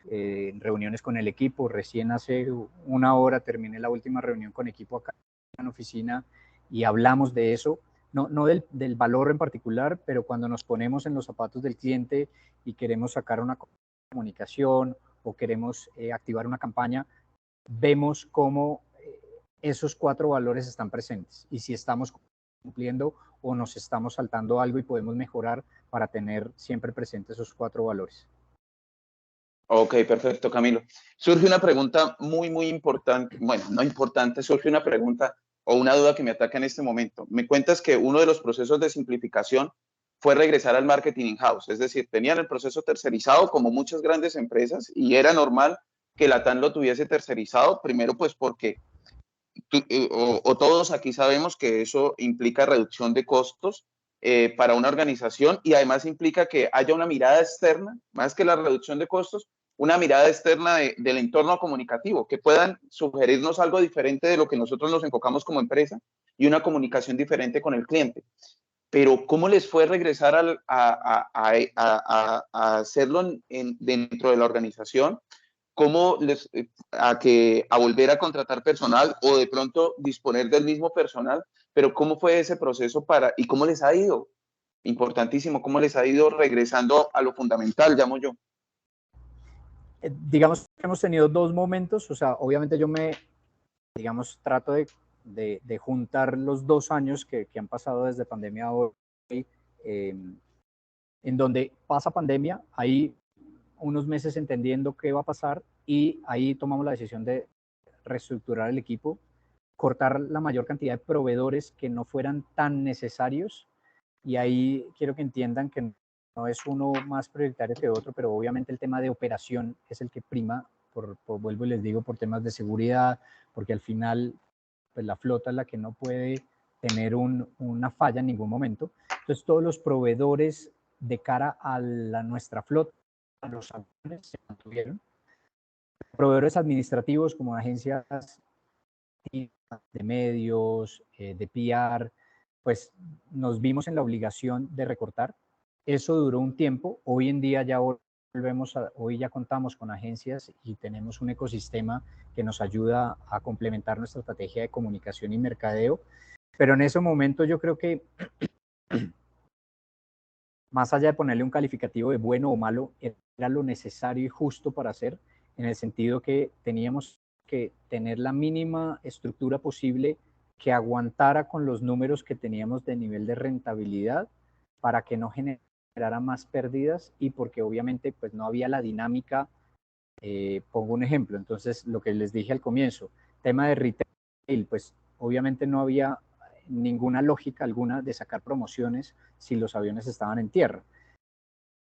en reuniones con el equipo. Recién hace una hora terminé la última reunión con equipo acá en la oficina y hablamos de eso, no del valor en particular, pero cuando nos ponemos en los zapatos del cliente y queremos sacar una comunicación o queremos activar una campaña, vemos cómo esos 4 valores están presentes y si estamos cumpliendo o nos estamos saltando algo y podemos mejorar para tener siempre presentes esos 4 valores. Ok, perfecto, Camilo. Surge una pregunta muy, muy importante. Bueno, no importante, surge una pregunta o una duda que me ataca en este momento. Me cuentas que uno de los procesos de simplificación fue regresar al marketing in-house, es decir, tenían el proceso tercerizado como muchas grandes empresas y era normal que la TAN lo tuviese tercerizado, primero pues porque todos aquí sabemos que eso implica reducción de costos para una organización y además implica que haya una mirada externa, más que la reducción de costos, una mirada externa del entorno comunicativo, que puedan sugerirnos algo diferente de lo que nosotros nos enfocamos como empresa y una comunicación diferente con el cliente. Pero ¿cómo les fue regresar a hacerlo dentro de la organización? ¿Cómo a volver a contratar personal o de pronto disponer del mismo personal? Pero ¿cómo fue ese proceso y cómo les ha ido? Importantísimo, ¿cómo les ha ido regresando a lo fundamental, llamo yo? Digamos que hemos tenido 2 momentos, o sea, obviamente yo digamos, trato de juntar los 2 años que han pasado desde pandemia a hoy, en donde pasa pandemia, hay unos meses entendiendo qué va a pasar y ahí tomamos la decisión de reestructurar el equipo, cortar la mayor cantidad de proveedores que no fueran tan necesarios y ahí quiero que entiendan que no es uno más prioritario que otro, pero obviamente el tema de operación es el que prima, vuelvo y les digo, por temas de seguridad, porque al final pues la flota es la que no puede tener una falla en ningún momento. Entonces todos los proveedores de cara a nuestra flota, a los aviones, se mantuvieron. Proveedores administrativos como agencias de medios, de PR, pues nos vimos en la obligación de recortar. Eso duró un tiempo. Hoy en día ya hoy ya contamos con agencias y tenemos un ecosistema que nos ayuda a complementar nuestra estrategia de comunicación y mercadeo, pero en ese momento yo creo que más allá de ponerle un calificativo de bueno o malo, era lo necesario y justo para hacer, en el sentido que teníamos que tener la mínima estructura posible que aguantara con los números que teníamos de nivel de rentabilidad para que no generara más pérdidas y porque obviamente pues no había la dinámica. Pongo un ejemplo, entonces lo que les dije al comienzo, tema de retail, pues obviamente no había ninguna lógica alguna de sacar promociones si los aviones estaban en tierra.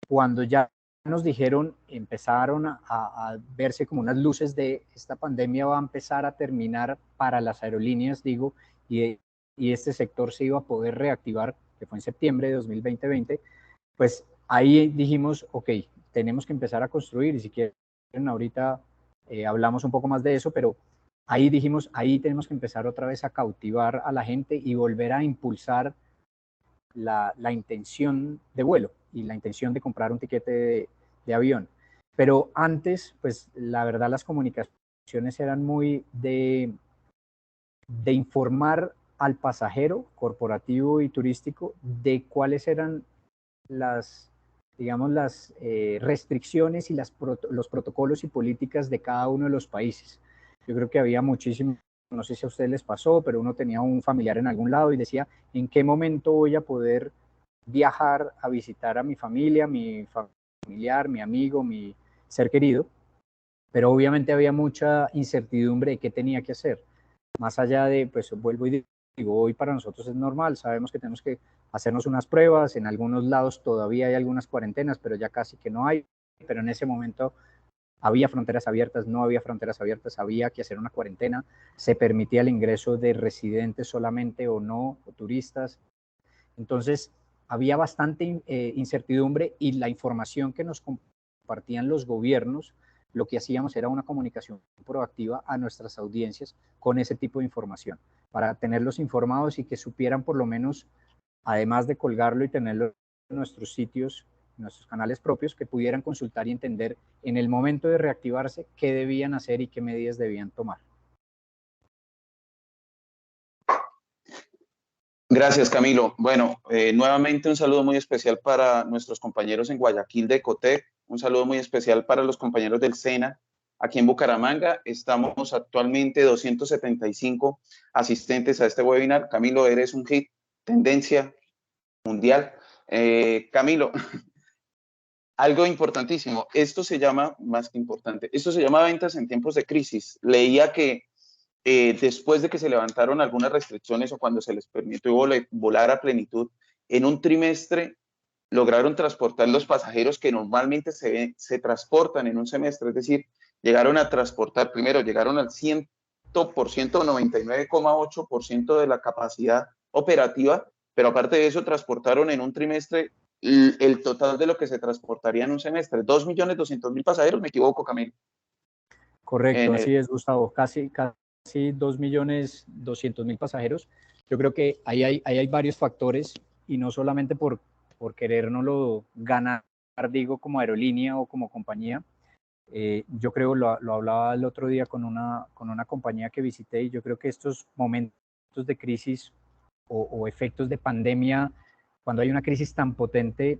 Cuando ya nos dijeron, empezaron a verse como unas luces de esta pandemia va a empezar a terminar para las aerolíneas, digo, y este sector se iba a poder reactivar, que fue en septiembre de 2020, pues ahí dijimos, ok, tenemos que empezar a construir, y si quieren ahorita hablamos un poco más de eso, pero ahí dijimos, ahí tenemos que empezar otra vez a cautivar a la gente y volver a impulsar la intención de vuelo y la intención de comprar un tiquete de avión. Pero antes, pues la verdad las comunicaciones eran muy de informar al pasajero corporativo y turístico de cuáles eran las, digamos, las restricciones y los protocolos y políticas de cada uno de los países. Yo creo que había muchísimo, no sé si a ustedes les pasó, pero uno tenía un familiar en algún lado y decía, ¿en qué momento voy a poder viajar a visitar a mi familia, mi familiar, mi amigo, mi ser querido? Pero obviamente había mucha incertidumbre de qué tenía que hacer. Más allá de, pues vuelvo y digo, hoy para nosotros es normal, sabemos que tenemos que hacernos unas pruebas, en algunos lados todavía hay algunas cuarentenas, pero ya casi que no hay, pero en ese momento había fronteras abiertas, no había fronteras abiertas, había que hacer una cuarentena, se permitía el ingreso de residentes solamente o no, o turistas. Entonces, había bastante incertidumbre y la información que nos compartían los gobiernos, lo que hacíamos era una comunicación proactiva a nuestras audiencias con ese tipo de información, para tenerlos informados y que supieran por lo menos, además de colgarlo y tenerlo en nuestros sitios, en nuestros canales propios, que pudieran consultar y entender en el momento de reactivarse qué debían hacer y qué medidas debían tomar. Gracias, Camilo. Bueno, nuevamente un saludo muy especial para nuestros compañeros en Guayaquil de Ecotec, un saludo muy especial para los compañeros del SENA. Aquí en Bucaramanga estamos actualmente 275 asistentes a este webinar. Camilo, eres un hit, tendencia mundial. Camilo, algo importantísimo, esto se llama, más que importante, esto se llama ventas en tiempos de crisis. Leía que después de que se levantaron algunas restricciones o cuando se les permitió volar a plenitud, en un trimestre lograron transportar los pasajeros que normalmente se transportan en un semestre, es decir, llegaron a transportar, primero llegaron al 100%, 99,8% de la capacidad operativa, pero aparte de eso transportaron en un trimestre el total de lo que se transportaría en un semestre, 2.200.000 pasajeros, me equivoco, Camilo. Correcto, así es, Gustavo, casi 2.200.000 pasajeros. Yo creo que ahí hay varios factores y no solamente por querérnoslo ganar, digo, como aerolínea o como compañía. Yo creo, lo hablaba el otro día con una compañía que visité, y yo creo que estos momentos de crisis o efectos de pandemia, cuando hay una crisis tan potente,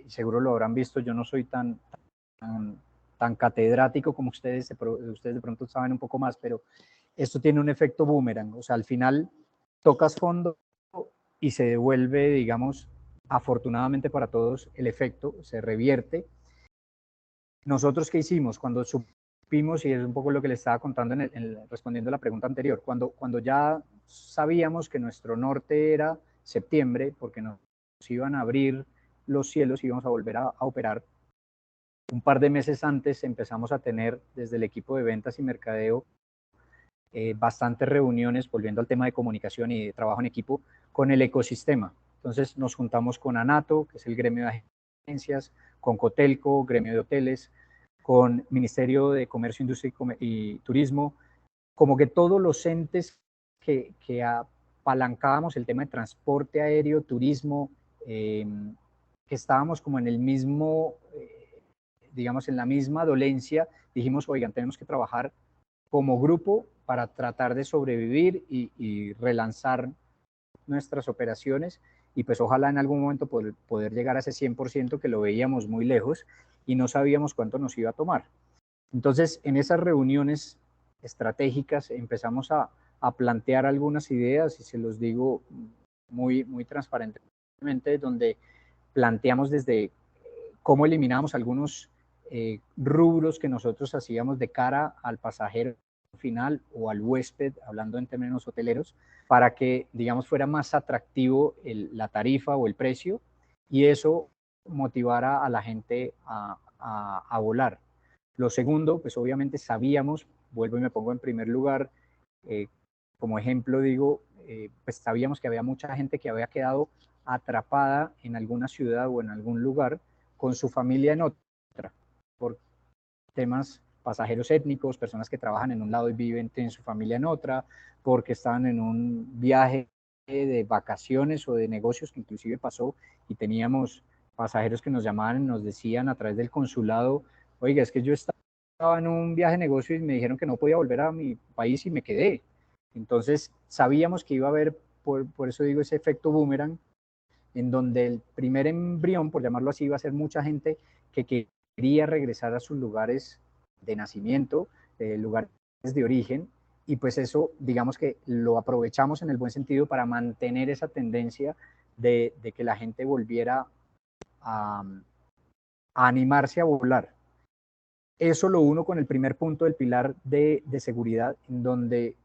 seguro lo habrán visto, yo no soy tan catedrático como ustedes de pronto saben un poco más, pero esto tiene un efecto boomerang, o sea, al final tocas fondo y se devuelve, digamos, afortunadamente para todos, el efecto se revierte. Nosotros, ¿qué hicimos? Cuando supimos, y es un poco lo que le estaba contando respondiendo a la pregunta anterior, cuando ya sabíamos que nuestro norte era septiembre, porque nos iban a abrir los cielos y íbamos a volver a operar, un par de meses antes empezamos a tener desde el equipo de ventas y mercadeo bastantes reuniones, volviendo al tema de comunicación y de trabajo en equipo, con el ecosistema. Entonces nos juntamos con ANATO, que es el gremio de agencias, con Cotelco, gremio de hoteles, con Ministerio de Comercio, Industria y Turismo, como que todos los entes que apalancábamos el tema de transporte aéreo, turismo, que estábamos como en el mismo digamos, en la misma dolencia, dijimos, oigan, tenemos que trabajar como grupo para tratar de sobrevivir y relanzar nuestras operaciones y pues ojalá en algún momento poder llegar a ese 100% que lo veíamos muy lejos y no sabíamos cuánto nos iba a tomar. Entonces, en esas reuniones estratégicas empezamos a plantear algunas ideas y se los digo muy transparentemente, donde planteamos desde cómo eliminamos algunos rubros que nosotros hacíamos de cara al pasajero final o al huésped, hablando en términos hoteleros, para que, digamos, fuera más atractivo la tarifa o el precio y eso motivara a la gente a volar. Lo segundo, pues obviamente sabíamos, vuelvo y me pongo en primer lugar, como ejemplo digo, pues sabíamos que había mucha gente que había quedado atrapada en alguna ciudad o en algún lugar con su familia en otra, por temas pasajeros étnicos, personas que trabajan en un lado y viven en su familia en otra, porque estaban en un viaje de vacaciones o de negocios que inclusive pasó y teníamos pasajeros que nos llamaban y nos decían a través del consulado, oiga, es que yo estaba en un viaje de negocio y me dijeron que no podía volver a mi país y me quedé. Entonces sabíamos que iba a haber, por eso digo, ese efecto boomerang, en donde el primer embrión, por llamarlo así, iba a ser mucha gente que quería regresar a sus lugares de nacimiento, lugares de origen, y pues eso, digamos que lo aprovechamos en el buen sentido para mantener esa tendencia de que la gente volviera a animarse a volar. Eso lo uno con el primer punto del pilar de seguridad, en donde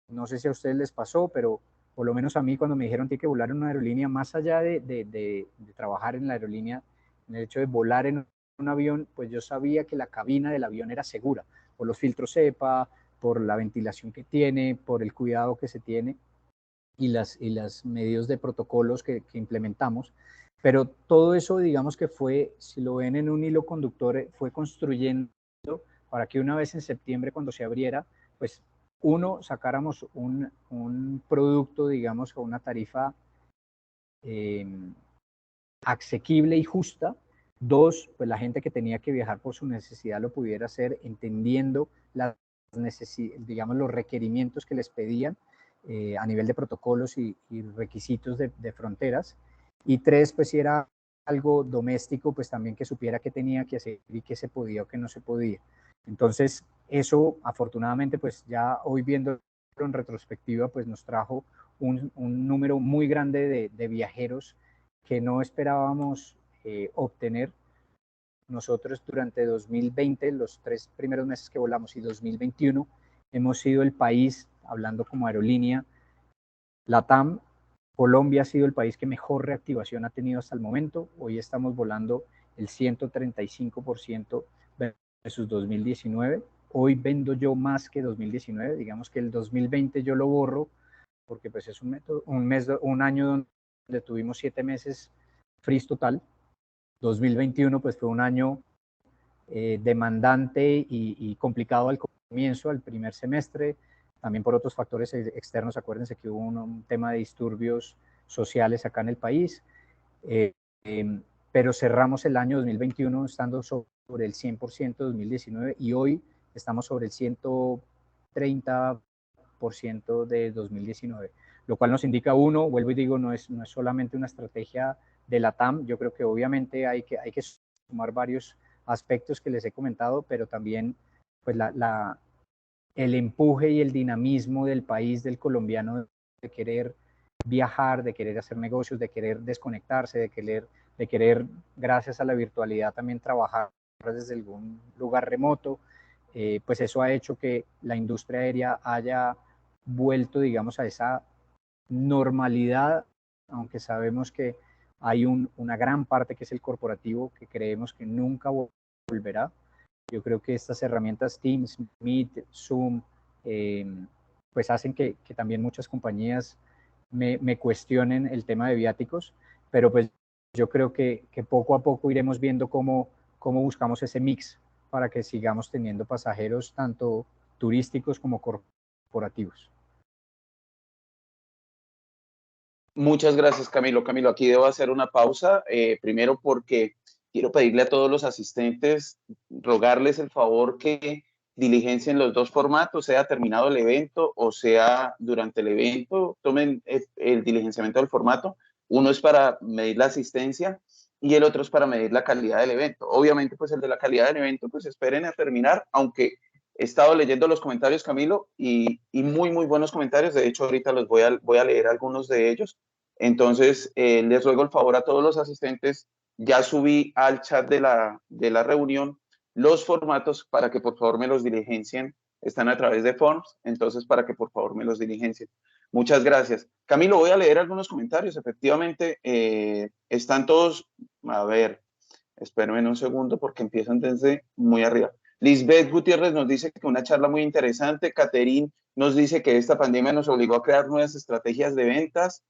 no sé si a ustedes les pasó, pero por lo menos a mí cuando me dijeron que hay que volar en una aerolínea, más allá de trabajar en la aerolínea, en el hecho de volar en un avión, pues yo sabía que la cabina del avión era segura, por los filtros EPA, por la ventilación que tiene, por el cuidado que se tiene y las medidas de protocolos que implementamos. Pero todo eso, digamos que fue, si lo ven en un hilo conductor, fue construyendo para que una vez en septiembre, cuando se abriera, pues uno, sacáramos un producto, digamos, con una tarifa asequible y justa. Dos, pues la gente que tenía que viajar por su necesidad lo pudiera hacer entendiendo las digamos, los requerimientos que les pedían a nivel de protocolos y requisitos de fronteras. Y tres, pues si era algo doméstico, pues también que supiera qué tenía que hacer y qué se podía o qué no se podía. Entonces, eso afortunadamente, pues ya hoy viendo en retrospectiva, pues nos trajo un número muy grande de viajeros que no esperábamos obtener. Nosotros durante 2020, los 3 primeros meses que volamos y 2021, hemos sido el país, hablando como aerolínea, LATAM, Colombia ha sido el país que mejor reactivación ha tenido hasta el momento. Hoy estamos volando el 135% versus 2019. Hoy vendo yo más que 2019. Digamos que el 2020 yo lo borro porque pues es un año donde tuvimos 7 meses freeze total. 2021 pues fue un año demandante y complicado al comienzo, al primer semestre, también por otros factores externos. Acuérdense que hubo un tema de disturbios sociales acá en el país, pero cerramos el año 2021 estando sobre el 100% de 2019 y hoy estamos sobre el 130% de 2019, lo cual nos indica, uno, vuelvo y digo, no es solamente una estrategia de la TAM. Yo creo que obviamente hay que sumar varios aspectos que les he comentado, pero también pues el empuje y el dinamismo del país, del colombiano, de querer viajar, de querer hacer negocios, de querer desconectarse, de querer gracias a la virtualidad también trabajar desde algún lugar remoto, pues eso ha hecho que la industria aérea haya vuelto, digamos, a esa normalidad, aunque sabemos que hay una gran parte que es el corporativo que creemos que nunca volverá. Yo creo que estas herramientas Teams, Meet, Zoom, pues hacen que también muchas compañías me cuestionen el tema de viáticos, pero pues yo creo que poco a poco iremos viendo cómo buscamos ese mix para que sigamos teniendo pasajeros tanto turísticos como corporativos. Muchas gracias, Camilo. Camilo, aquí debo hacer una pausa, primero porque quiero pedirle a todos los asistentes, rogarles el favor que diligencien los dos formatos, sea terminado el evento o sea durante el evento, tomen el diligenciamiento del formato. Uno es para medir la asistencia y el otro es para medir la calidad del evento. Obviamente, pues el de la calidad del evento, pues esperen a terminar, aunque he estado leyendo los comentarios, Camilo, y muy, muy buenos comentarios. De hecho, ahorita los voy a leer algunos de ellos. Entonces, les ruego el favor a todos los asistentes. Ya subí al chat de la reunión los formatos para que por favor me los diligencien. Están a través de Forms, entonces para que por favor me los diligencien. Muchas gracias. Camilo, voy a leer algunos comentarios. Efectivamente, están todos, a ver, espérenme un segundo porque empiezan desde muy arriba. Lisbeth Gutiérrez nos dice que una charla muy interesante. Caterín nos dice que esta pandemia nos obligó a crear nuevas estrategias de ventas.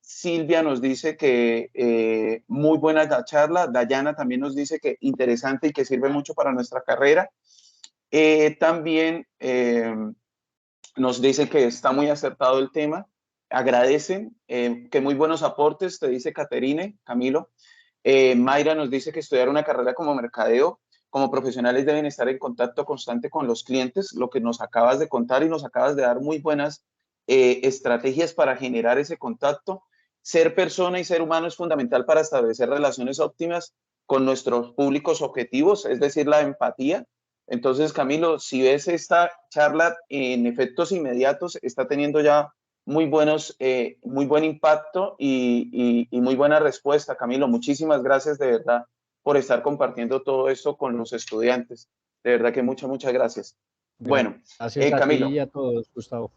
Silvia nos dice que muy buena la charla. Dayana también nos dice que interesante y que sirve mucho para nuestra carrera. También nos dice que está muy acertado el tema. Agradecen que muy buenos aportes, te dice Caterine, Camilo. Mayra nos dice que estudiar una carrera como mercadeo, como profesionales deben estar en contacto constante con los clientes, lo que nos acabas de contar y nos acabas de dar muy buenas estrategias para generar ese contacto. Ser persona y ser humano es fundamental para establecer relaciones óptimas con nuestros públicos objetivos, es decir, la empatía. Entonces, Camilo, si ves esta charla en efectos inmediatos, está teniendo ya muy buen impacto y muy buena respuesta, Camilo. Muchísimas gracias de verdad por estar compartiendo todo esto con los estudiantes. De verdad que muchas gracias. Bueno, gracias a Camilo. ti y a todos, Gustavo.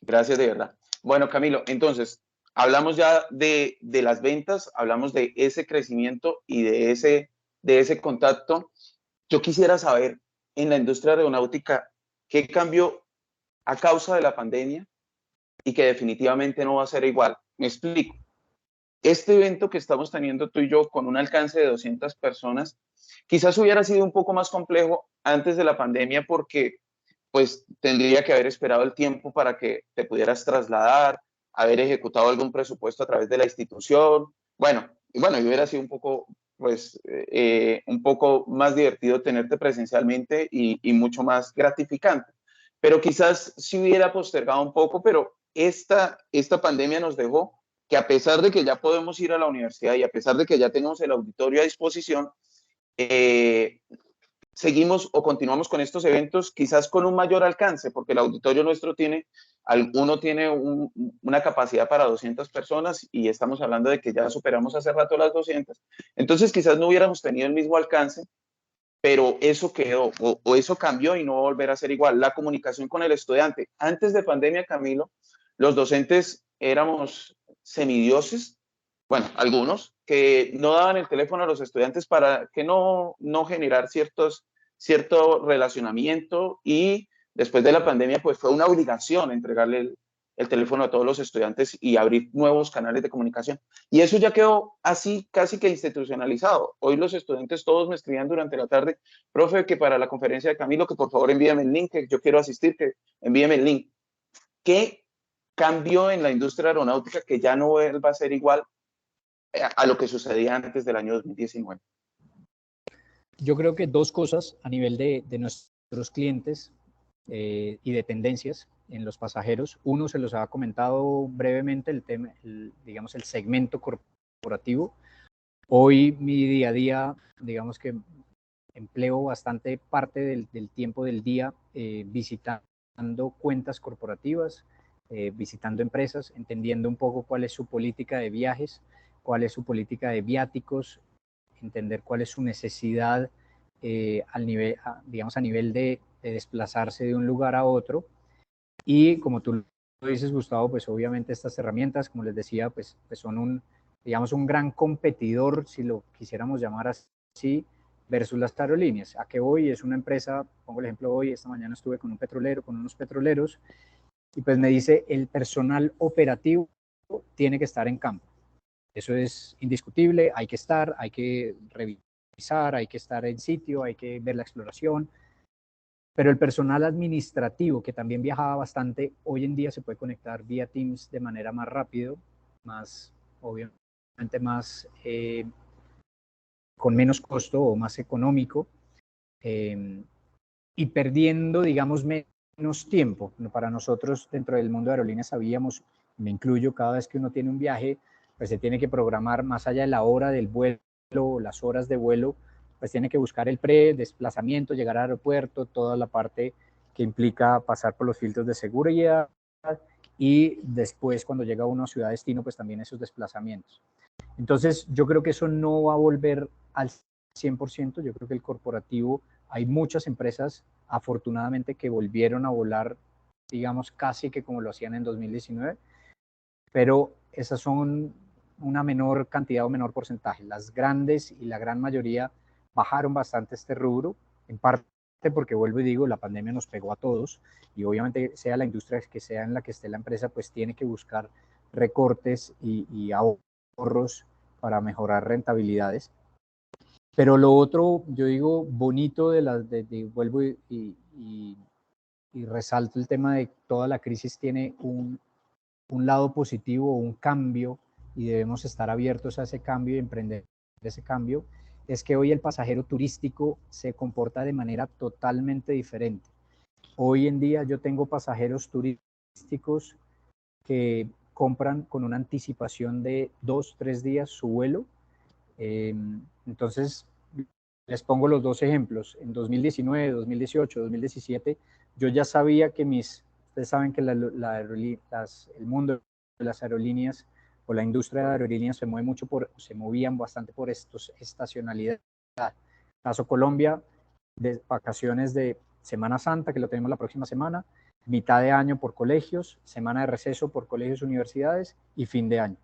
Gracias de verdad. Bueno, Camilo, entonces, hablamos ya de las ventas, hablamos de ese crecimiento y de ese contacto. Yo quisiera saber, en la industria aeronáutica, ¿qué cambió a causa de la pandemia y que definitivamente no va a ser igual? Me explico. Este evento que estamos teniendo tú y yo con un alcance de 200 personas, quizás hubiera sido un poco más complejo antes de la pandemia porque pues tendría que haber esperado el tiempo para que te pudieras trasladar, haber ejecutado algún presupuesto a través de la institución. Bueno, y hubiera sido un poco más divertido tenerte presencialmente y mucho más gratificante. Pero quizás sí hubiera postergado un poco, pero esta pandemia nos dejó que a pesar de que ya podemos ir a la universidad y a pesar de que ya tenemos el auditorio a disposición, seguimos o continuamos con estos eventos quizás con un mayor alcance, porque el auditorio nuestro tiene una capacidad para 200 personas y estamos hablando de que ya superamos hace rato las 200. Entonces quizás no hubiéramos tenido el mismo alcance, pero eso quedó o eso cambió y no va a volver a ser igual. La comunicación con el estudiante. Antes de pandemia, Camilo, los docentes éramos semidioses, bueno, algunos, que no daban el teléfono a los estudiantes para que no generar cierto relacionamiento, y después de la pandemia pues fue una obligación entregarle el teléfono a todos los estudiantes y abrir nuevos canales de comunicación. Y eso ya quedó así casi que institucionalizado. Hoy los estudiantes todos me escribían durante la tarde: profe, que para la conferencia de Camilo, que por favor envíame el link, que yo quiero asistir, que envíeme el link. ¿Qué cambió en la industria aeronáutica que ya no va a ser igual a lo que sucedía antes del año 2019? Yo creo que dos cosas a nivel de nuestros clientes y de tendencias en los pasajeros. Uno, se los ha comentado brevemente, el tema, digamos, el segmento corporativo. Hoy mi día a día, digamos que empleo bastante parte del tiempo del día visitando cuentas corporativas, visitando empresas, entendiendo un poco cuál es su política de viajes, cuál es su política de viáticos, entender cuál es su necesidad digamos a nivel de desplazarse de un lugar a otro. Y como tú lo dices, Gustavo, pues obviamente estas herramientas, como les decía, pues son digamos, un gran competidor, si lo quisiéramos llamar así, versus las aerolíneas. ¿A qué voy? Es una empresa, pongo el ejemplo hoy, esta mañana estuve con unos petroleros, y pues me dice: el personal operativo tiene que estar en campo. Eso es indiscutible, hay que estar, hay que revisar, hay que estar en sitio, hay que ver la exploración. Pero el personal administrativo, que también viajaba bastante, hoy en día se puede conectar vía Teams de manera más rápido, más obviamente más, con menos costo o más económico, y perdiendo, digamos, menos tiempo. Para nosotros, dentro del mundo de aerolíneas, sabíamos, me incluyo, cada vez que uno tiene un viaje, pues se tiene que programar más allá de la hora del vuelo, las horas de vuelo, pues tiene que buscar el desplazamiento, llegar al aeropuerto, toda la parte que implica pasar por los filtros de seguridad, y después, cuando llega uno a ciudad destino, pues también esos desplazamientos. Entonces, yo creo que eso no va a volver al 100%. Yo creo que el corporativo, hay muchas empresas, afortunadamente, que volvieron a volar, digamos, casi que como lo hacían en 2019, pero esas son una menor cantidad o menor porcentaje. Las grandes y la gran mayoría bajaron bastante este rubro, en parte porque, vuelvo y digo, la pandemia nos pegó a todos, y obviamente sea la industria que sea en la que esté la empresa, pues tiene que buscar recortes y ahorros para mejorar rentabilidades. Pero lo otro, yo digo, bonito vuelvo y resalto el tema de toda la crisis tiene un lado positivo, un cambio, y debemos estar abiertos a ese cambio y emprender ese cambio, es que hoy el pasajero turístico se comporta de manera totalmente diferente. Hoy en día yo tengo pasajeros turísticos que compran con una anticipación de 2-3 días su vuelo. Entonces, les pongo los dos ejemplos. En 2019, 2018, 2017, yo ya sabía que ustedes saben que el mundo de las aerolíneas o la industria de aerolíneas se movían bastante por estacionalidad. Caso Colombia, de vacaciones de Semana Santa, que lo tenemos la próxima semana, mitad de año por colegios, semana de receso por colegios y universidades, y fin de año.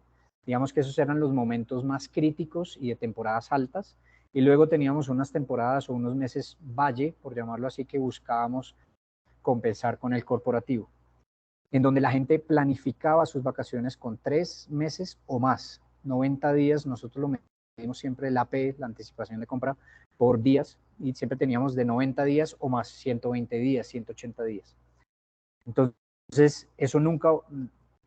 Digamos que esos eran los momentos más críticos y de temporadas altas, y luego teníamos unas temporadas o unos meses valle, por llamarlo así, que buscábamos compensar con el corporativo, en donde la gente planificaba sus vacaciones con 3 meses o más, 90 días. Nosotros lo medimos siempre el AP, la anticipación de compra, por días, y siempre teníamos de 90 días o más, 120 días, 180 días. Entonces, eso nunca,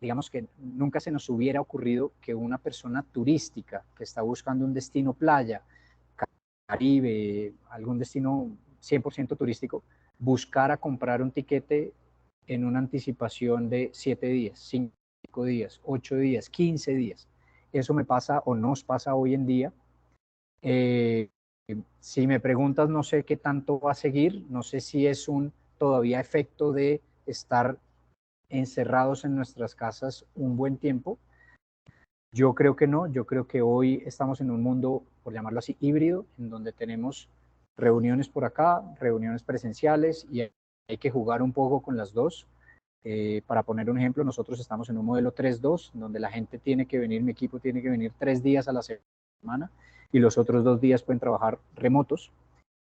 digamos que nunca se nos hubiera ocurrido que una persona turística que está buscando un destino playa, Caribe, algún destino 100% turístico, buscara comprar un tiquete en una anticipación de 7 días, 5 días, 8 días, 15 días. Eso me pasa o nos pasa hoy en día. Si me preguntas, no sé qué tanto va a seguir, no sé si es un todavía efecto de estar encerrados en nuestras casas un buen tiempo. Yo creo que no, yo creo que hoy estamos en un mundo, por llamarlo así, híbrido, en donde tenemos reuniones por acá, reuniones presenciales, y hay que jugar un poco con las dos. Para poner un ejemplo, nosotros estamos en un modelo 3-2, donde la gente tiene que venir, mi equipo tiene que venir 3 días a la semana, y los otros 2 días pueden trabajar remotos.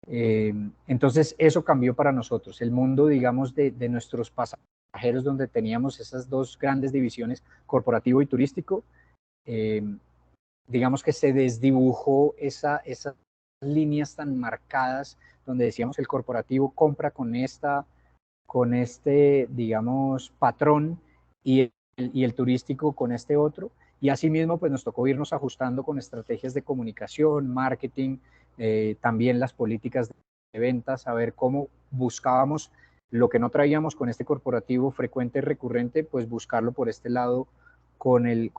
Entonces eso cambió para nosotros. El mundo, digamos, de nuestros pasajeros, donde teníamos esas dos grandes divisiones, corporativo y turístico, digamos que se desdibujó esas líneas tan marcadas, donde decíamos el corporativo compra con este, digamos, patrón, y el turístico con este otro, y asimismo pues nos tocó irnos ajustando con estrategias de comunicación, marketing, también las políticas de ventas, a ver cómo buscábamos lo que no traíamos con este corporativo frecuente y recurrente, pues buscarlo por este lado con el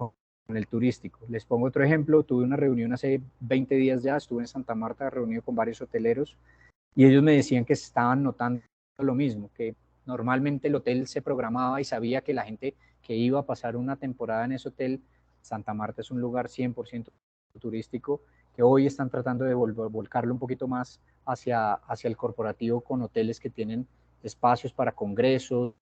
turístico. Les pongo otro ejemplo, tuve una reunión hace 20 días ya, estuve en Santa Marta reunido con varios hoteleros, y ellos me decían que estaban notando lo mismo, que normalmente el hotel se programaba y sabía que la gente que iba a pasar una temporada en ese hotel, Santa Marta es un lugar 100% turístico, que hoy están tratando de volcarlo un poquito más hacia el corporativo, con hoteles que tienen espacios para congresos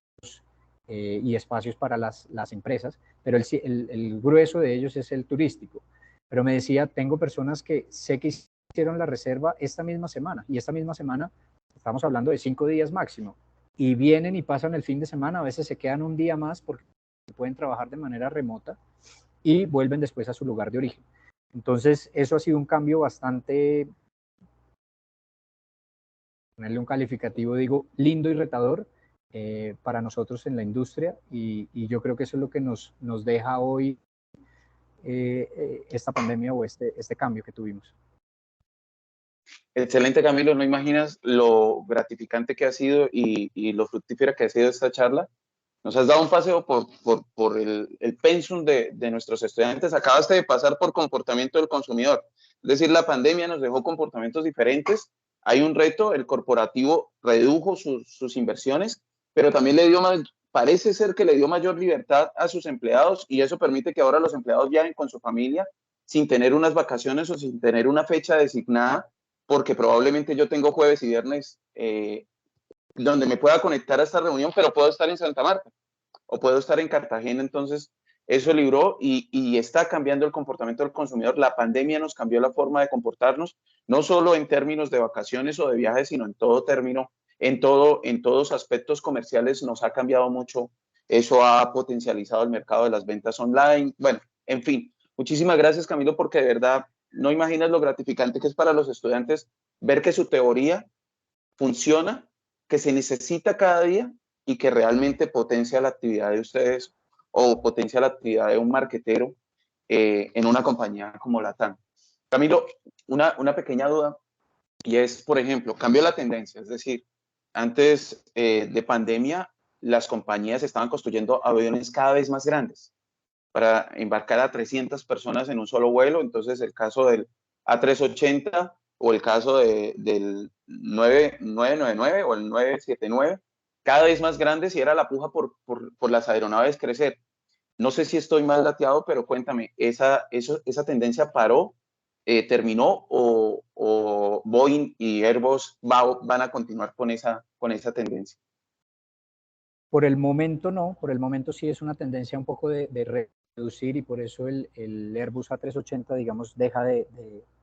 y espacios para las empresas, pero el grueso de ellos es el turístico. Pero me decía, tengo personas que sé que hicieron la reserva esta misma semana, y esta misma semana estamos hablando de 5 días máximo, y vienen y pasan el fin de semana, a veces se quedan un día más porque pueden trabajar de manera remota, y vuelven después a su lugar de origen. Entonces eso ha sido un cambio bastante, ponerle un calificativo, digo, lindo y retador para nosotros en la industria, y yo creo que eso es lo que nos deja hoy esta pandemia o este cambio que tuvimos. Excelente, Camilo. No imaginas lo gratificante que ha sido y lo fructífera que ha sido esta charla. Nos has dado un paseo por el pensum de nuestros estudiantes. Acabaste de pasar por comportamiento del consumidor. Es decir, la pandemia nos dejó comportamientos diferentes. Hay un reto, el corporativo redujo sus inversiones, pero también parece ser que le dio mayor libertad a sus empleados y eso permite que ahora los empleados viajen con su familia sin tener unas vacaciones o sin tener una fecha designada, porque probablemente yo tengo jueves y viernes donde me pueda conectar a esta reunión, pero puedo estar en Santa Marta o puedo estar en Cartagena. Entonces, eso libró y está cambiando el comportamiento del consumidor. La pandemia nos cambió la forma de comportarnos, no solo en términos de vacaciones o de viajes, sino en todo término, en todos aspectos comerciales nos ha cambiado mucho. Eso ha potencializado el mercado de las ventas online. Bueno, en fin, muchísimas gracias, Camilo, porque de verdad no imaginas lo gratificante que es para los estudiantes ver que su teoría funciona, que se necesita cada día y que realmente potencia la actividad de ustedes o potencia la actividad de un marketero en una compañía como Latam. Camilo, una pequeña duda y es, por ejemplo, cambió la tendencia, es decir, antes de pandemia las compañías estaban construyendo aviones cada vez más grandes para embarcar a 300 personas en un solo vuelo. Entonces, el caso del A380 o el caso del 999 o el 979, cada vez más grandes y era la puja por las aeronaves crecer. No sé si estoy mal dateado, pero cuéntame, ¿esa tendencia paró, terminó o Boeing y Airbus van a continuar con esa tendencia? Por el momento no, por el momento sí es una tendencia un poco de reducir y por eso el Airbus A380, digamos, deja de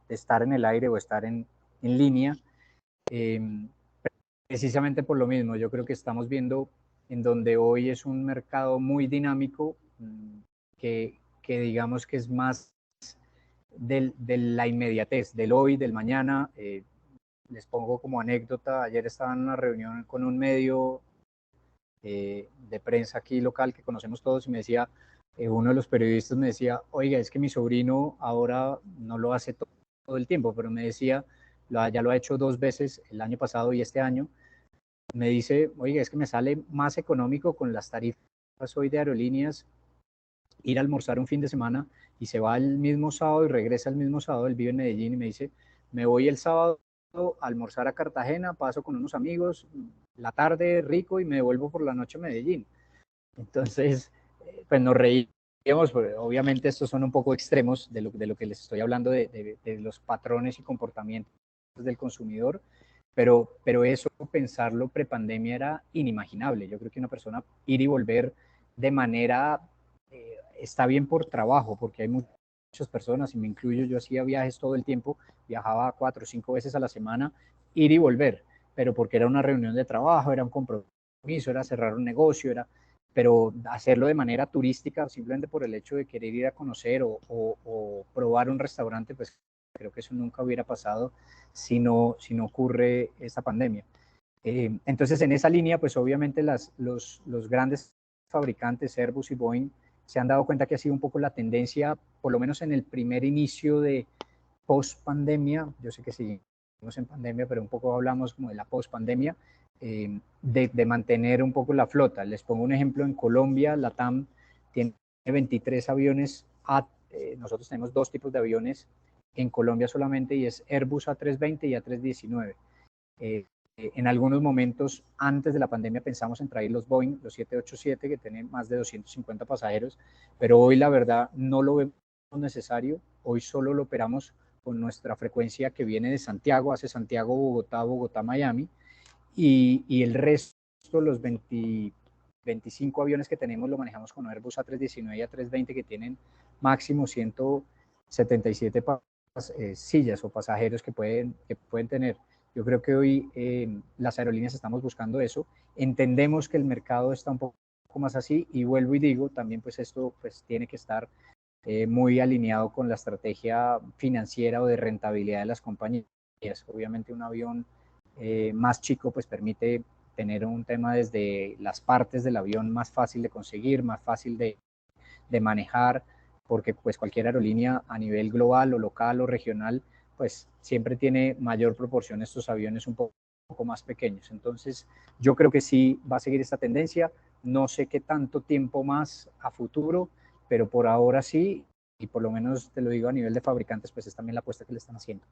estar en el aire o estar en línea, precisamente por lo mismo. Yo creo que estamos viendo en donde hoy es un mercado muy dinámico, que digamos que es más de la inmediatez, del hoy, del mañana. Les pongo como anécdota, ayer estaba en una reunión con un medio de prensa aquí local que conocemos todos y me decía, uno de los periodistas me decía, oiga, es que mi sobrino ahora no lo hace todo el tiempo, pero me decía, ya lo ha hecho 2 veces, el año pasado y este año. Me dice, oiga, es que me sale más económico con las tarifas hoy de aerolíneas ir a almorzar un fin de semana y se va el mismo sábado y regresa el mismo sábado. Él vive en Medellín y me dice, me voy el sábado a almorzar a Cartagena, paso con unos amigos, la tarde rico y me devuelvo por la noche a Medellín. Entonces, pues nos reíamos, porque obviamente estos son un poco extremos de lo que les estoy hablando, de los patrones y comportamientos del consumidor, pero eso, pensarlo prepandemia era inimaginable. Yo creo que una persona ir y volver de manera, está bien por trabajo, porque hay muchas personas, y me incluyo, yo hacía viajes todo el tiempo, viajaba 4 o 5 veces a la semana, ir y volver, pero porque era una reunión de trabajo, era un compromiso, era cerrar un negocio, pero hacerlo de manera turística, simplemente por el hecho de querer ir a conocer o probar un restaurante, pues creo que eso nunca hubiera pasado si no ocurre esta pandemia. Entonces, en esa línea, pues obviamente los grandes fabricantes, Airbus y Boeing, se han dado cuenta que ha sido un poco la tendencia, por lo menos en el primer inicio de post-pandemia. Yo sé que seguimos en pandemia, pero un poco hablamos como de la post-pandemia, de mantener un poco la flota. Les pongo un ejemplo: en Colombia, Latam tiene 23 aviones, nosotros tenemos 2 tipos de aviones en Colombia solamente, y es Airbus A320 y A319. En algunos momentos antes de la pandemia pensamos en traer los Boeing, los 787, que tienen más de 250 pasajeros, pero hoy la verdad no lo vemos necesario. Hoy solo lo operamos con nuestra frecuencia que viene de Santiago, hace Santiago, Bogotá, Bogotá, Miami, y el resto, los 25 aviones que tenemos, lo manejamos con Airbus A319 y A320, que tienen máximo 177 sillas o pasajeros que pueden tener. Yo creo que hoy las aerolíneas estamos buscando eso. Entendemos que el mercado está un poco más así, y vuelvo y digo, también pues esto pues tiene que estar muy alineado con la estrategia financiera o de rentabilidad de las compañías. Obviamente un avión más chico pues permite tener un tema desde las partes del avión más fácil de conseguir, más fácil de manejar, porque pues cualquier aerolínea a nivel global o local o regional, pues siempre tiene mayor proporción estos aviones un poco más pequeños. Entonces, yo creo que sí va a seguir esta tendencia. No sé qué tanto tiempo más a futuro, pero por ahora sí, y por lo menos te lo digo a nivel de fabricantes, pues es también la apuesta que le están haciendo.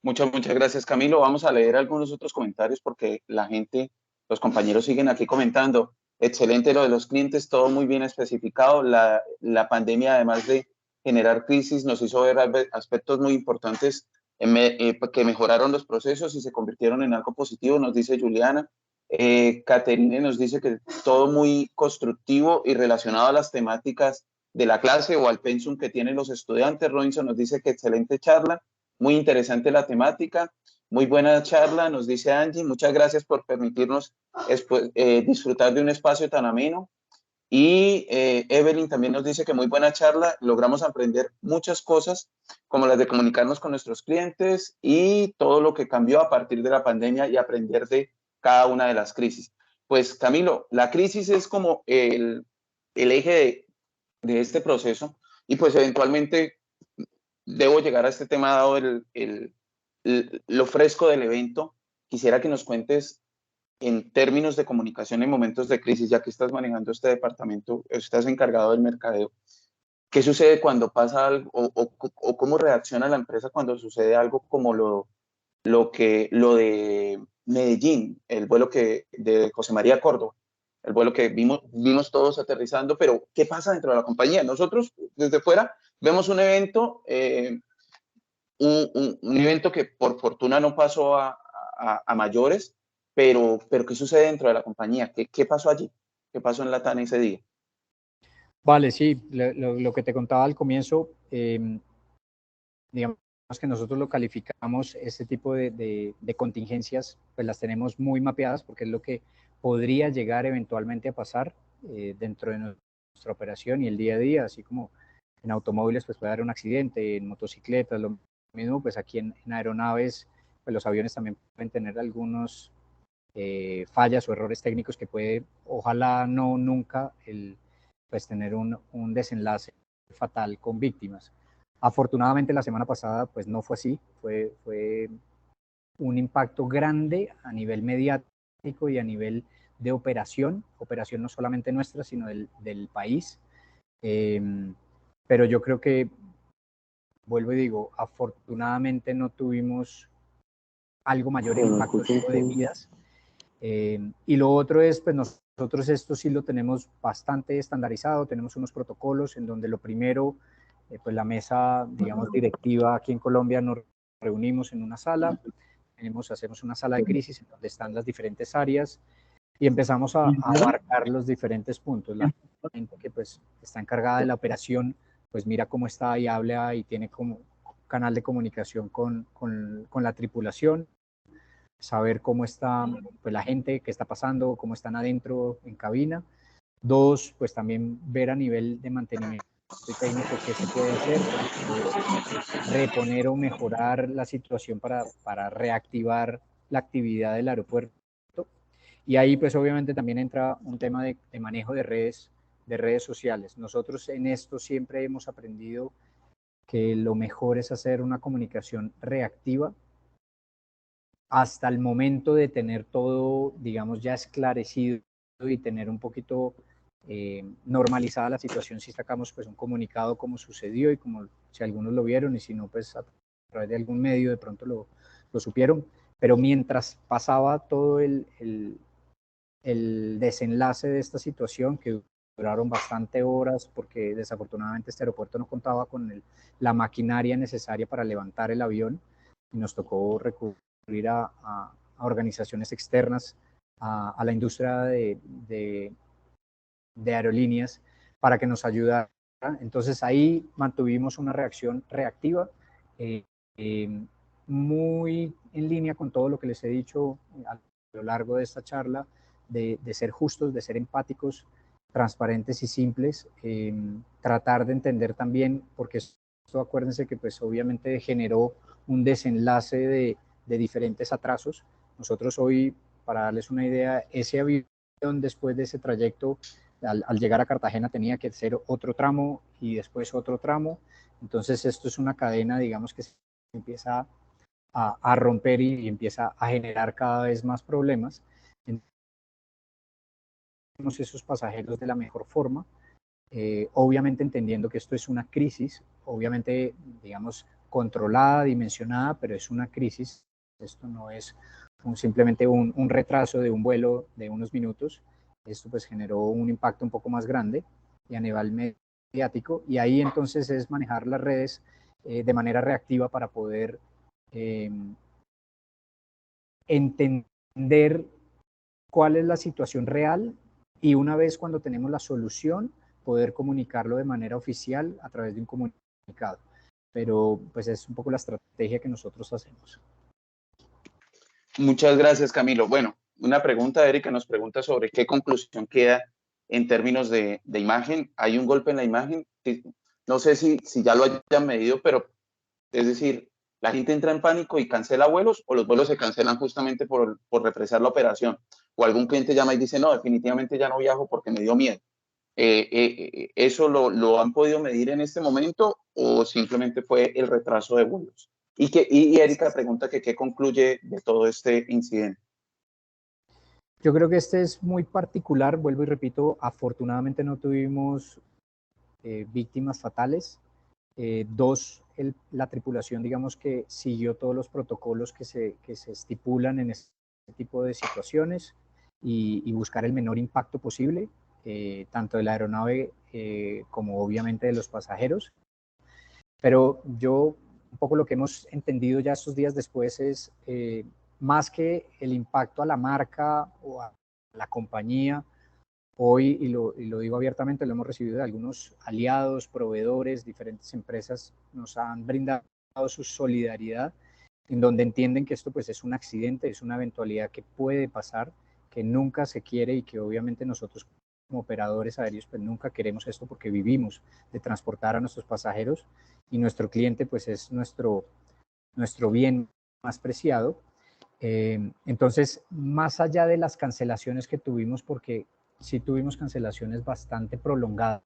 Muchas gracias, Camilo. Vamos a leer algunos otros comentarios porque la gente, los compañeros siguen aquí comentando. Excelente lo de los clientes, todo muy bien especificado. La pandemia, además de generar crisis, nos hizo ver aspectos muy importantes que mejoraron los procesos y se convirtieron en algo positivo, nos dice Juliana. Caterine nos dice que todo muy constructivo y relacionado a las temáticas de la clase o al pensum que tienen los estudiantes. Robinson nos dice que excelente charla. Muy interesante la temática, muy buena charla, nos dice Angie. Muchas gracias por permitirnos disfrutar de un espacio tan ameno. Y Evelyn también nos dice que muy buena charla, logramos aprender muchas cosas, como las de comunicarnos con nuestros clientes y todo lo que cambió a partir de la pandemia y aprender de cada una de las crisis. Pues Camilo, la crisis es como el eje de este proceso y pues eventualmente debo llegar a este tema dado lo fresco del evento. Quisiera que nos cuentes en términos de comunicación en momentos de crisis, ya que estás manejando este departamento, estás encargado del mercadeo. ¿Qué sucede cuando pasa algo o cómo reacciona la empresa cuando sucede algo como lo de Medellín, el vuelo de José María Córdoba, el vuelo que vimos todos aterrizando, pero ¿qué pasa dentro de la compañía? Nosotros desde fuera vemos un evento, un evento que por fortuna no pasó a mayores, pero ¿qué sucede dentro de la compañía? ¿Qué pasó allí? ¿Qué pasó en LATAM ese día? Vale, sí, lo que te contaba al comienzo, digamos que nosotros lo calificamos, este tipo de contingencias, pues las tenemos muy mapeadas porque es lo que podría llegar eventualmente a pasar dentro de nuestra operación y el día a día, así como en automóviles pues puede haber un accidente, en motocicletas, lo mismo, pues aquí en aeronaves, pues los aviones también pueden tener algunos fallas o errores técnicos que puede, ojalá no nunca, pues tener un desenlace fatal con víctimas. Afortunadamente la semana pasada pues no fue así, fue un impacto grande a nivel mediático y a nivel de operación no solamente nuestra, sino del país. Pero yo creo que, vuelvo y digo, afortunadamente no tuvimos algo mayor impacto de vidas. Y lo otro es, pues nosotros esto sí lo tenemos bastante estandarizado, tenemos unos protocolos en donde lo primero, pues la mesa, digamos, directiva aquí en Colombia nos reunimos en una sala, hacemos una sala de crisis en donde están las diferentes áreas y empezamos a abarcar los diferentes puntos. La gente que pues está encargada de la operación, pues mira cómo está y habla y tiene como canal de comunicación con la tripulación, saber cómo está pues, la gente, qué está pasando, cómo están adentro en cabina. Dos, pues también ver a nivel de mantenimiento técnico qué se puede hacer para poder reponer o mejorar la situación para reactivar la actividad del aeropuerto. Y ahí pues obviamente también entra un tema de manejo de redes sociales. Nosotros en esto siempre hemos aprendido que lo mejor es hacer una comunicación reactiva hasta el momento de tener todo, digamos, ya esclarecido y tener un poquito normalizada la situación, si sacamos pues un comunicado como sucedió y como si algunos lo vieron y si no, pues a través de algún medio de pronto lo supieron. Pero mientras pasaba todo el desenlace de esta situación, que duraron bastante horas porque desafortunadamente este aeropuerto no contaba con la maquinaria necesaria para levantar el avión y nos tocó recurrir a organizaciones externas, a la industria de aerolíneas para que nos ayudara. Entonces ahí mantuvimos una reacción reactiva, eh, muy en línea con todo lo que les he dicho a lo largo de esta charla, de ser justos, de ser empáticos, transparentes y simples, tratar de entender también, porque esto acuérdense que pues obviamente generó un desenlace de diferentes atrasos. Nosotros hoy, para darles una idea, ese avión después de ese trayecto al llegar a Cartagena tenía que hacer otro tramo y después otro tramo. Entonces esto es una cadena, digamos, que se empieza a romper y empieza a generar cada vez más problemas. Entonces, esos pasajeros de la mejor forma, obviamente entendiendo que esto es una crisis, obviamente, digamos, controlada, dimensionada, pero es una crisis. Esto no es simplemente un retraso de un vuelo de unos minutos. Esto pues generó un impacto un poco más grande y a nivel mediático, y ahí entonces es manejar las redes de manera reactiva para poder entender cuál es la situación real y una vez cuando tenemos la solución, poder comunicarlo de manera oficial a través de un comunicado. Pero pues es un poco la estrategia que nosotros hacemos. Muchas gracias, Camilo. Bueno, una pregunta, Erika nos pregunta sobre qué conclusión queda en términos de imagen. Hay un golpe en la imagen, no sé si ya lo hayan medido, pero es decir, la gente entra en pánico y cancela vuelos, o los vuelos se cancelan justamente por represar la operación, o algún cliente llama y dice, no, definitivamente ya no viajo porque me dio miedo. ¿Eso lo han podido medir en este momento o simplemente fue el retraso de vuelos? Y Erika pregunta que qué concluye de todo este incidente. Yo creo que este es muy particular, vuelvo y repito, afortunadamente no tuvimos víctimas fatales. Dos, la tripulación, digamos que siguió todos los protocolos que se estipulan en este tipo de situaciones y buscar el menor impacto posible, tanto de la aeronave como obviamente de los pasajeros. Pero yo, un poco lo que hemos entendido ya estos días después es, más que el impacto a la marca o a la compañía, hoy, y lo digo abiertamente, lo hemos recibido de algunos aliados, proveedores, diferentes empresas, nos han brindado su solidaridad, en donde entienden que esto pues es un accidente, es una eventualidad que puede pasar, que nunca se quiere y que obviamente nosotros como operadores aéreos pues nunca queremos esto porque vivimos de transportar a nuestros pasajeros y nuestro cliente pues es nuestro bien más preciado. Entonces, más allá de las cancelaciones que tuvimos, porque sí tuvimos cancelaciones bastante prolongadas,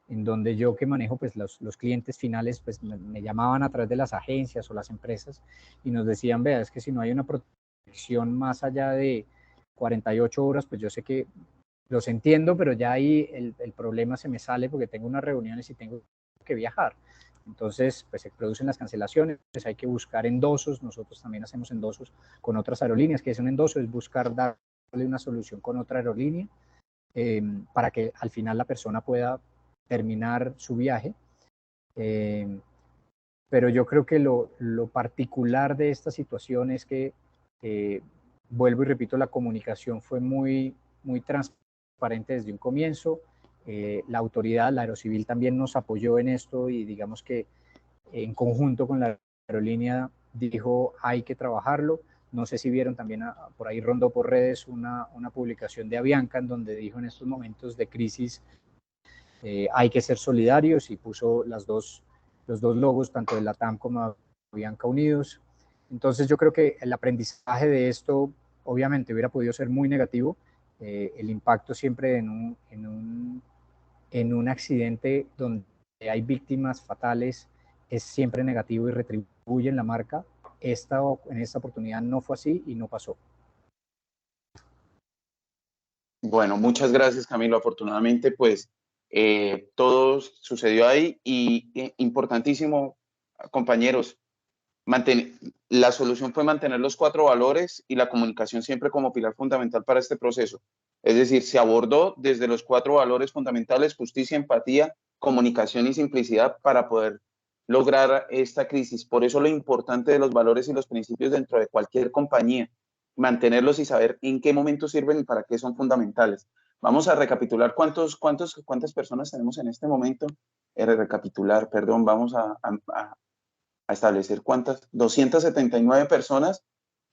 en donde yo que manejo pues los clientes finales pues me llamaban a través de las agencias o las empresas y nos decían, vea, es que si no hay una protección más allá de 48 horas, pues yo sé que los entiendo, pero ya ahí el problema se me sale porque tengo unas reuniones y tengo que viajar. Entonces, pues se producen las cancelaciones, hay que buscar endosos, nosotros también hacemos endosos con otras aerolíneas, que es un endoso, es buscar darle una solución con otra aerolínea para que al final la persona pueda terminar su viaje. Pero yo creo que lo particular de esta situación es que, vuelvo y repito, la comunicación fue muy transparente desde un comienzo. La autoridad, la Aerocivil también nos apoyó en esto y digamos que en conjunto con la aerolínea dijo hay que trabajarlo. No sé si vieron también, por ahí rondó por redes una publicación de Avianca en donde dijo en estos momentos de crisis hay que ser solidarios y puso los dos logos, tanto de la TAM como Avianca unidos. Entonces yo creo que el aprendizaje de esto obviamente hubiera podido ser muy negativo. El impacto siempre en un accidente donde hay víctimas fatales es siempre negativo y retribuye en la marca. En esta oportunidad no fue así y no pasó. Bueno, muchas gracias, Camilo. Afortunadamente, pues todo sucedió ahí y importantísimo, compañeros, la solución fue mantener los 4 valores y la comunicación siempre como pilar fundamental para este proceso. Es decir, se abordó desde los 4 valores fundamentales: justicia, empatía, comunicación y simplicidad, para poder lograr esta crisis. Por eso lo importante de los valores y los principios dentro de cualquier compañía, mantenerlos y saber en qué momento sirven y para qué son fundamentales. Vamos a recapitular cuántas personas tenemos en este momento. Recapitular, perdón, vamos a establecer cuántas, 279 personas,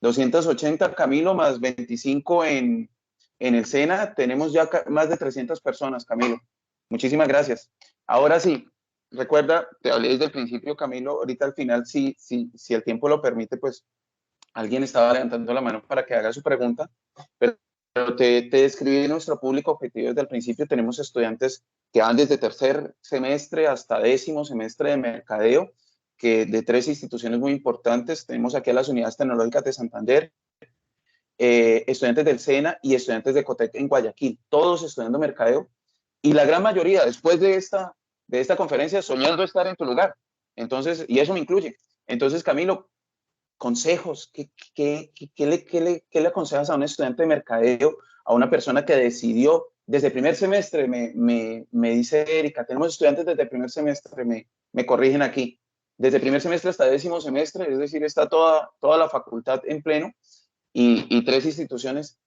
280, Camilo, más 25 en el SENA, tenemos ya más de 300 personas, Camilo. Muchísimas gracias. Ahora sí, recuerda, te hablé desde el principio, Camilo, ahorita al final, si el tiempo lo permite, pues alguien estaba levantando la mano para que haga su pregunta, pero te describí nuestro público objetivo desde el principio. Tenemos estudiantes que van desde tercer semestre hasta 10º semestre de mercadeo, que de 3 instituciones muy importantes. Tenemos aquí a las unidades tecnológicas de Santander, estudiantes del SENA y estudiantes de Cotec en Guayaquil, todos estudiando mercadeo, y la gran mayoría después de esta conferencia soñando estar en tu lugar. Entonces, y eso me incluye. Entonces, Camilo, consejos, ¿qué le aconsejas a un estudiante de mercadeo, a una persona que decidió desde primer semestre? Me dice Erika, tenemos estudiantes desde primer semestre, me corrigen aquí, desde primer semestre hasta 10º semestre, es decir, está toda la facultad en pleno, y 3 instituciones.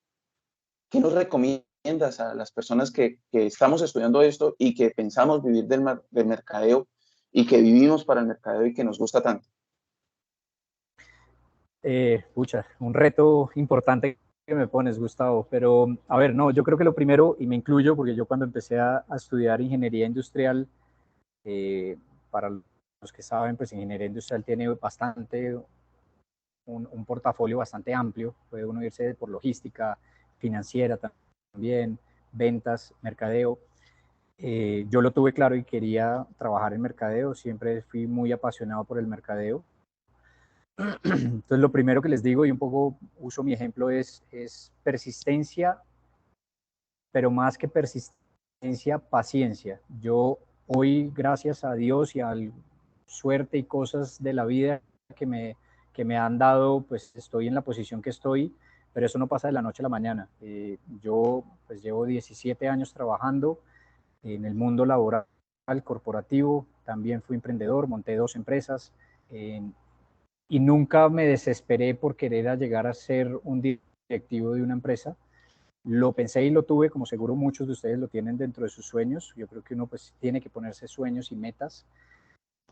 ¿Qué nos recomiendas a las personas que estamos estudiando esto y que pensamos vivir del mercadeo y que vivimos para el mercadeo y que nos gusta tanto? Un reto importante que me pones, Gustavo, pero a ver, no, yo creo que lo primero, y me incluyo, porque yo cuando empecé a estudiar ingeniería industrial, para los que saben, pues ingeniería industrial tiene bastante, un portafolio bastante amplio, puede uno irse por logística, financiera también, ventas, mercadeo. Yo lo tuve claro y quería trabajar en mercadeo, siempre fui muy apasionado por el mercadeo. Entonces, lo primero que les digo, y un poco uso mi ejemplo, es persistencia, pero más que persistencia, paciencia. Yo hoy, gracias a Dios y a suerte y cosas de la vida que me han dado, pues estoy en la posición que estoy, pero eso no pasa de la noche a la mañana. Yo pues llevo 17 años trabajando en el mundo laboral corporativo, también fui emprendedor, monté 2 empresas, y nunca me desesperé por querer llegar a ser un directivo de una empresa. Lo pensé y lo tuve, como seguro muchos de ustedes lo tienen dentro de sus sueños. Yo creo que uno pues tiene que ponerse sueños y metas,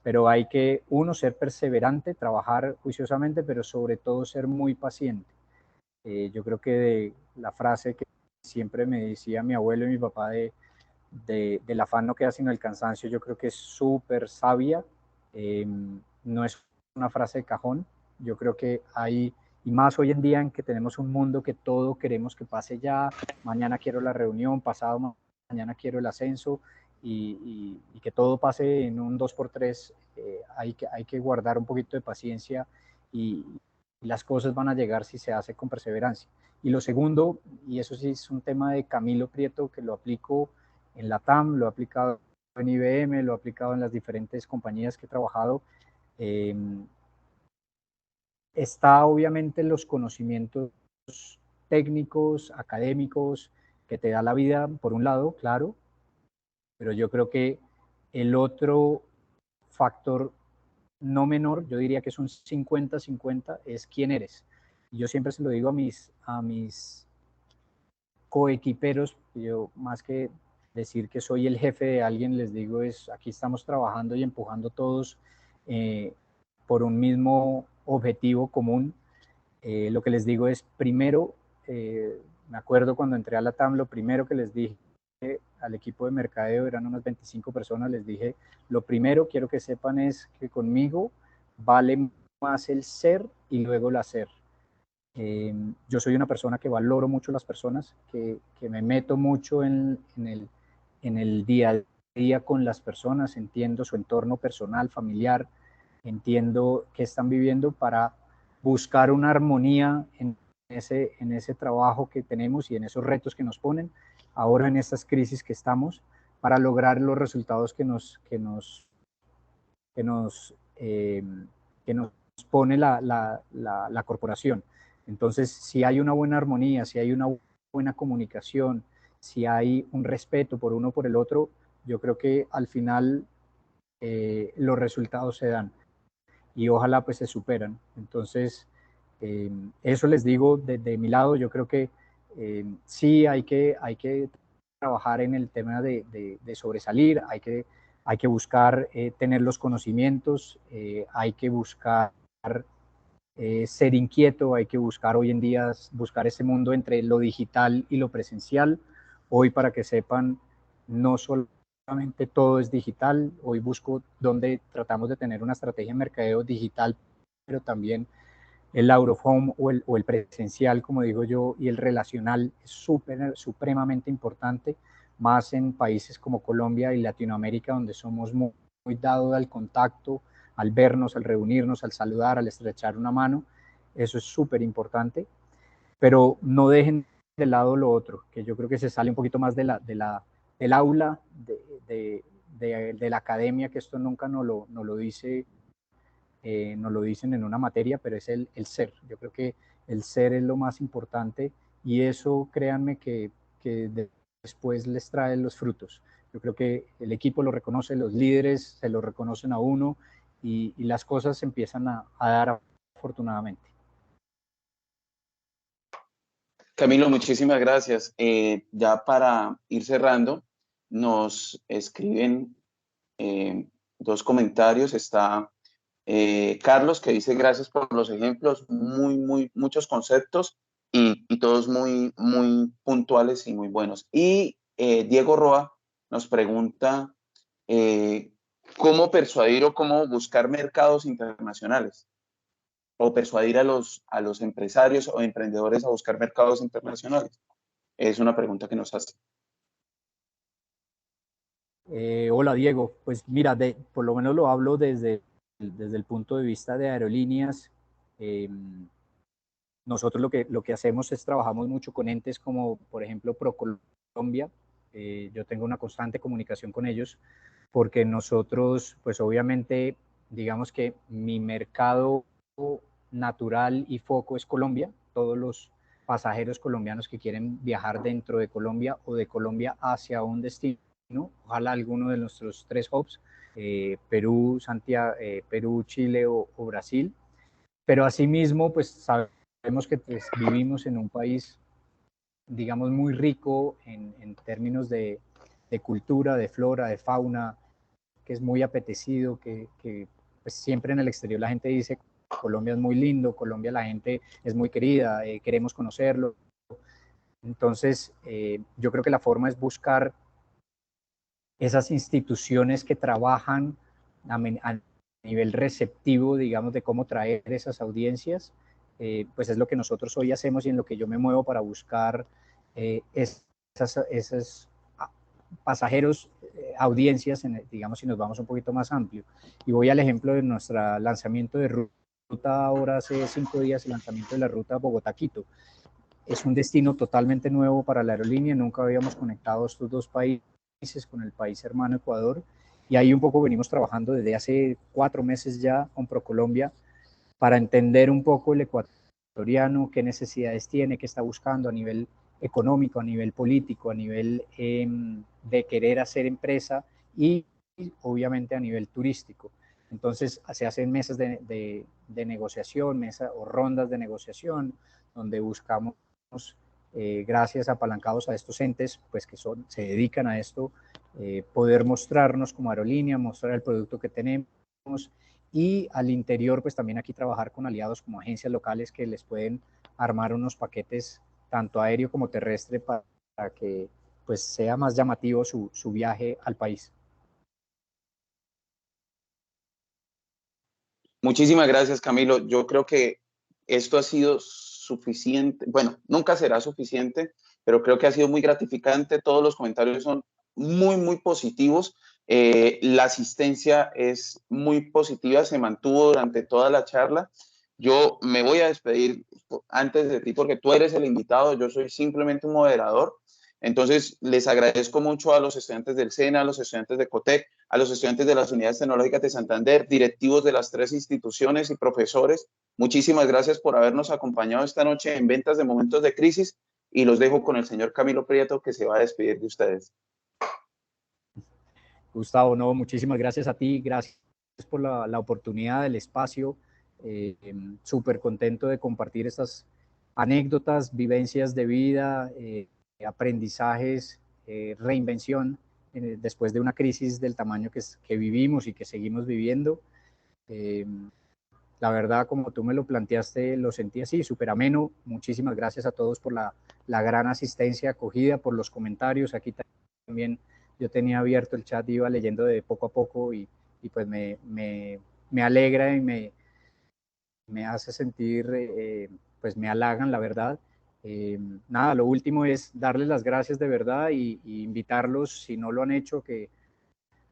pero hay que, uno, ser perseverante, trabajar juiciosamente, pero sobre todo ser muy paciente. Yo creo que de la frase que siempre me decía mi abuelo y mi papá del afán no queda sino el cansancio, yo creo que es súper sabia. No es una frase de cajón. Yo creo que hay, y más hoy en día en que tenemos un mundo que todo queremos que pase ya, mañana quiero la reunión, pasado mañana quiero el ascenso, y que todo pase en un 2x3. Hay que guardar un poquito de paciencia, y las cosas van a llegar si se hace con perseverancia. Y lo segundo, y eso sí es un tema de Camilo Prieto, que lo aplico en la TAM, lo he aplicado en IBM, lo he aplicado en las diferentes compañías que he trabajado. Eh, Está obviamente los conocimientos técnicos, académicos, que te da la vida, por un lado, claro, pero yo creo que el otro factor no menor, yo diría que es un 50-50, es quién eres. Y yo siempre se lo digo a mis coequiperos. Yo, más que decir que soy el jefe de alguien, les digo es, aquí estamos trabajando y empujando todos por un mismo objetivo común. Lo que les digo es, primero, me acuerdo cuando entré a la TAM, lo primero que les dije al equipo de mercadeo, eran unas 25 personas, les dije, lo primero quiero que sepan es que conmigo vale más el ser y luego el hacer. Yo soy una persona que valoro mucho las personas, que me meto mucho en el día a día con las personas, entiendo su entorno personal, familiar, entiendo qué están viviendo para buscar una armonía en ese trabajo que tenemos y en esos retos que nos ponen, ahora en estas crisis que estamos, para lograr los resultados que nos, eh, que nos pone la corporación. Entonces, si hay una buena armonía, si hay una buena comunicación, si hay un respeto por uno por el otro, yo creo que al final los resultados se dan y ojalá pues se superan. Entonces, eso les digo de mi lado. Yo creo que sí hay que trabajar en el tema de sobresalir, hay que buscar tener los conocimientos, hay que buscar ser inquieto, hay que buscar hoy en día, buscar ese mundo entre lo digital y lo presencial. Hoy, para que sepan, no solamente todo es digital, hoy busco donde tratamos de tener una estrategia de mercadeo digital, pero también el out of home o el presencial, como digo yo, y el relacional es supremamente importante, más en países como Colombia y Latinoamérica, donde somos muy dados al contacto, al vernos, al reunirnos, al saludar, al estrechar una mano. Eso es súper importante, pero no dejen de lado lo otro, que yo creo que se sale un poquito más del aula, de la academia, que esto nunca nos lo dicen en una materia, pero es el ser. Yo creo que el ser es lo más importante, y eso, créanme, que después les trae los frutos. Yo creo que el equipo lo reconoce, los líderes se lo reconocen a uno, y las cosas se empiezan a dar afortunadamente. Camilo, muchísimas gracias. Ya para ir cerrando, nos escriben dos comentarios. Está Carlos, que dice gracias por los ejemplos, muchos conceptos y todos muy puntuales y muy buenos. Y Diego Roa nos pregunta cómo persuadir o cómo buscar mercados internacionales, o persuadir a los empresarios o emprendedores a buscar mercados internacionales. Es una pregunta que nos hace. Hola Diego, pues mira, por lo menos lo hablo desde el punto de vista de aerolíneas. Nosotros lo que hacemos es trabajamos mucho con entes como, por ejemplo, ProColombia. Yo tengo una constante comunicación con ellos, porque nosotros, pues obviamente, digamos que mi mercado natural y foco es Colombia. Todos los pasajeros colombianos que quieren viajar dentro de Colombia o de Colombia hacia un destino, ojalá alguno de nuestros 3 hubs, Perú, Santiago, Perú, Chile o Brasil. Pero asimismo, pues sabemos que pues, vivimos en un país, digamos, muy rico en términos de cultura, de flora, de fauna, que es muy apetecido, que pues, siempre en el exterior la gente dice Colombia es muy lindo, Colombia la gente es muy querida, queremos conocerlo. Entonces, yo creo que la forma es buscar esas instituciones que trabajan a nivel receptivo, digamos, de cómo traer esas audiencias. Pues es lo que nosotros hoy hacemos y en lo que yo me muevo para buscar esas pasajeros, audiencias, digamos, si nos vamos un poquito más amplio. Y voy al ejemplo de nuestro lanzamiento de ruta ahora hace 5 días, el lanzamiento de la ruta Bogotá-Quito. Es un destino totalmente nuevo para la aerolínea, nunca habíamos conectado estos dos países con el país hermano Ecuador, y ahí un poco venimos trabajando desde hace 4 meses ya con ProColombia para entender un poco el ecuatoriano, qué necesidades tiene, qué está buscando a nivel económico, a nivel político, a nivel de querer hacer empresa y obviamente a nivel turístico. Entonces se hacen mesas de negociación, mesas o rondas de negociación, donde buscamos, gracias apalancados a estos entes, pues que se dedican a esto, poder mostrarnos como aerolínea, mostrar el producto que tenemos, y al interior, pues también aquí trabajar con aliados como agencias locales que les pueden armar unos paquetes tanto aéreo como terrestre para que pues sea más llamativo su viaje al país. Muchísimas gracias, Camilo. Yo creo que esto ha sido suficiente. Bueno, nunca será suficiente, pero creo que ha sido muy gratificante. Todos los comentarios son muy positivos. La asistencia es muy positiva, se mantuvo durante toda la charla. Yo me voy a despedir antes de ti porque tú eres el invitado, yo soy simplemente un moderador. Entonces, les agradezco mucho a los estudiantes del SENA, a los estudiantes de COTEC, a los estudiantes de las unidades tecnológicas de Santander, directivos de las 3 instituciones y profesores. Muchísimas gracias por habernos acompañado esta noche en Ventas de Momentos de Crisis, y los dejo con el señor Camilo Prieto, que se va a despedir de ustedes. Gustavo, no, muchísimas gracias a ti, gracias por la oportunidad, del espacio. Súper contento de compartir estas anécdotas, vivencias de vida, aprendizajes, reinvención después de una crisis del tamaño que vivimos y que seguimos viviendo. La verdad, como tú me lo planteaste, lo sentí así, súper ameno. Muchísimas gracias a todos por la gran asistencia, acogida, por los comentarios. Aquí también yo tenía abierto el chat, iba leyendo de poco a poco, y pues me alegra y me hace sentir, pues me halagan, la verdad. Nada, lo último es darles las gracias de verdad y invitarlos, si no lo han hecho,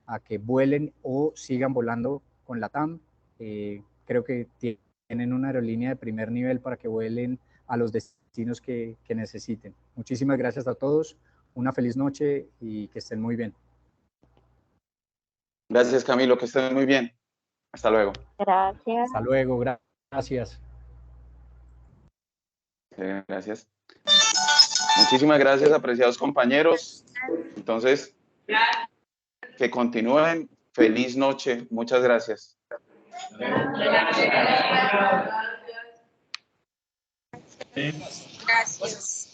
a que vuelen o sigan volando con LATAM. Creo que tienen una aerolínea de primer nivel para que vuelen a los destinos que necesiten. Muchísimas gracias a todos, una feliz noche y que estén muy bien. Gracias, Camilo, que estén muy bien. Hasta luego. Gracias. Hasta luego, gracias. Gracias. Muchísimas gracias, apreciados compañeros. Entonces, que continúen. Feliz noche. Muchas gracias. Gracias.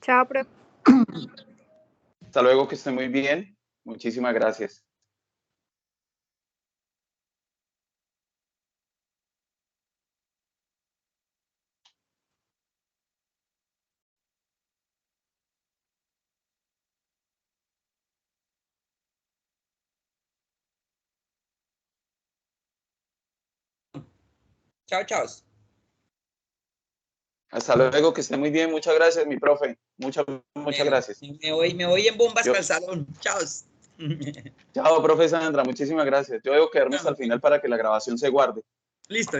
Chao, profe. Hasta luego, que estén muy bien. Muchísimas gracias. Chao, chao. Hasta luego, que esté muy bien. Muchas gracias, mi profe. Muchas gracias. Me voy en bombas para el salón. Chao. Chao, profe Sandra. Muchísimas gracias. Yo debo quedarme hasta el final para que la grabación se guarde. Listo.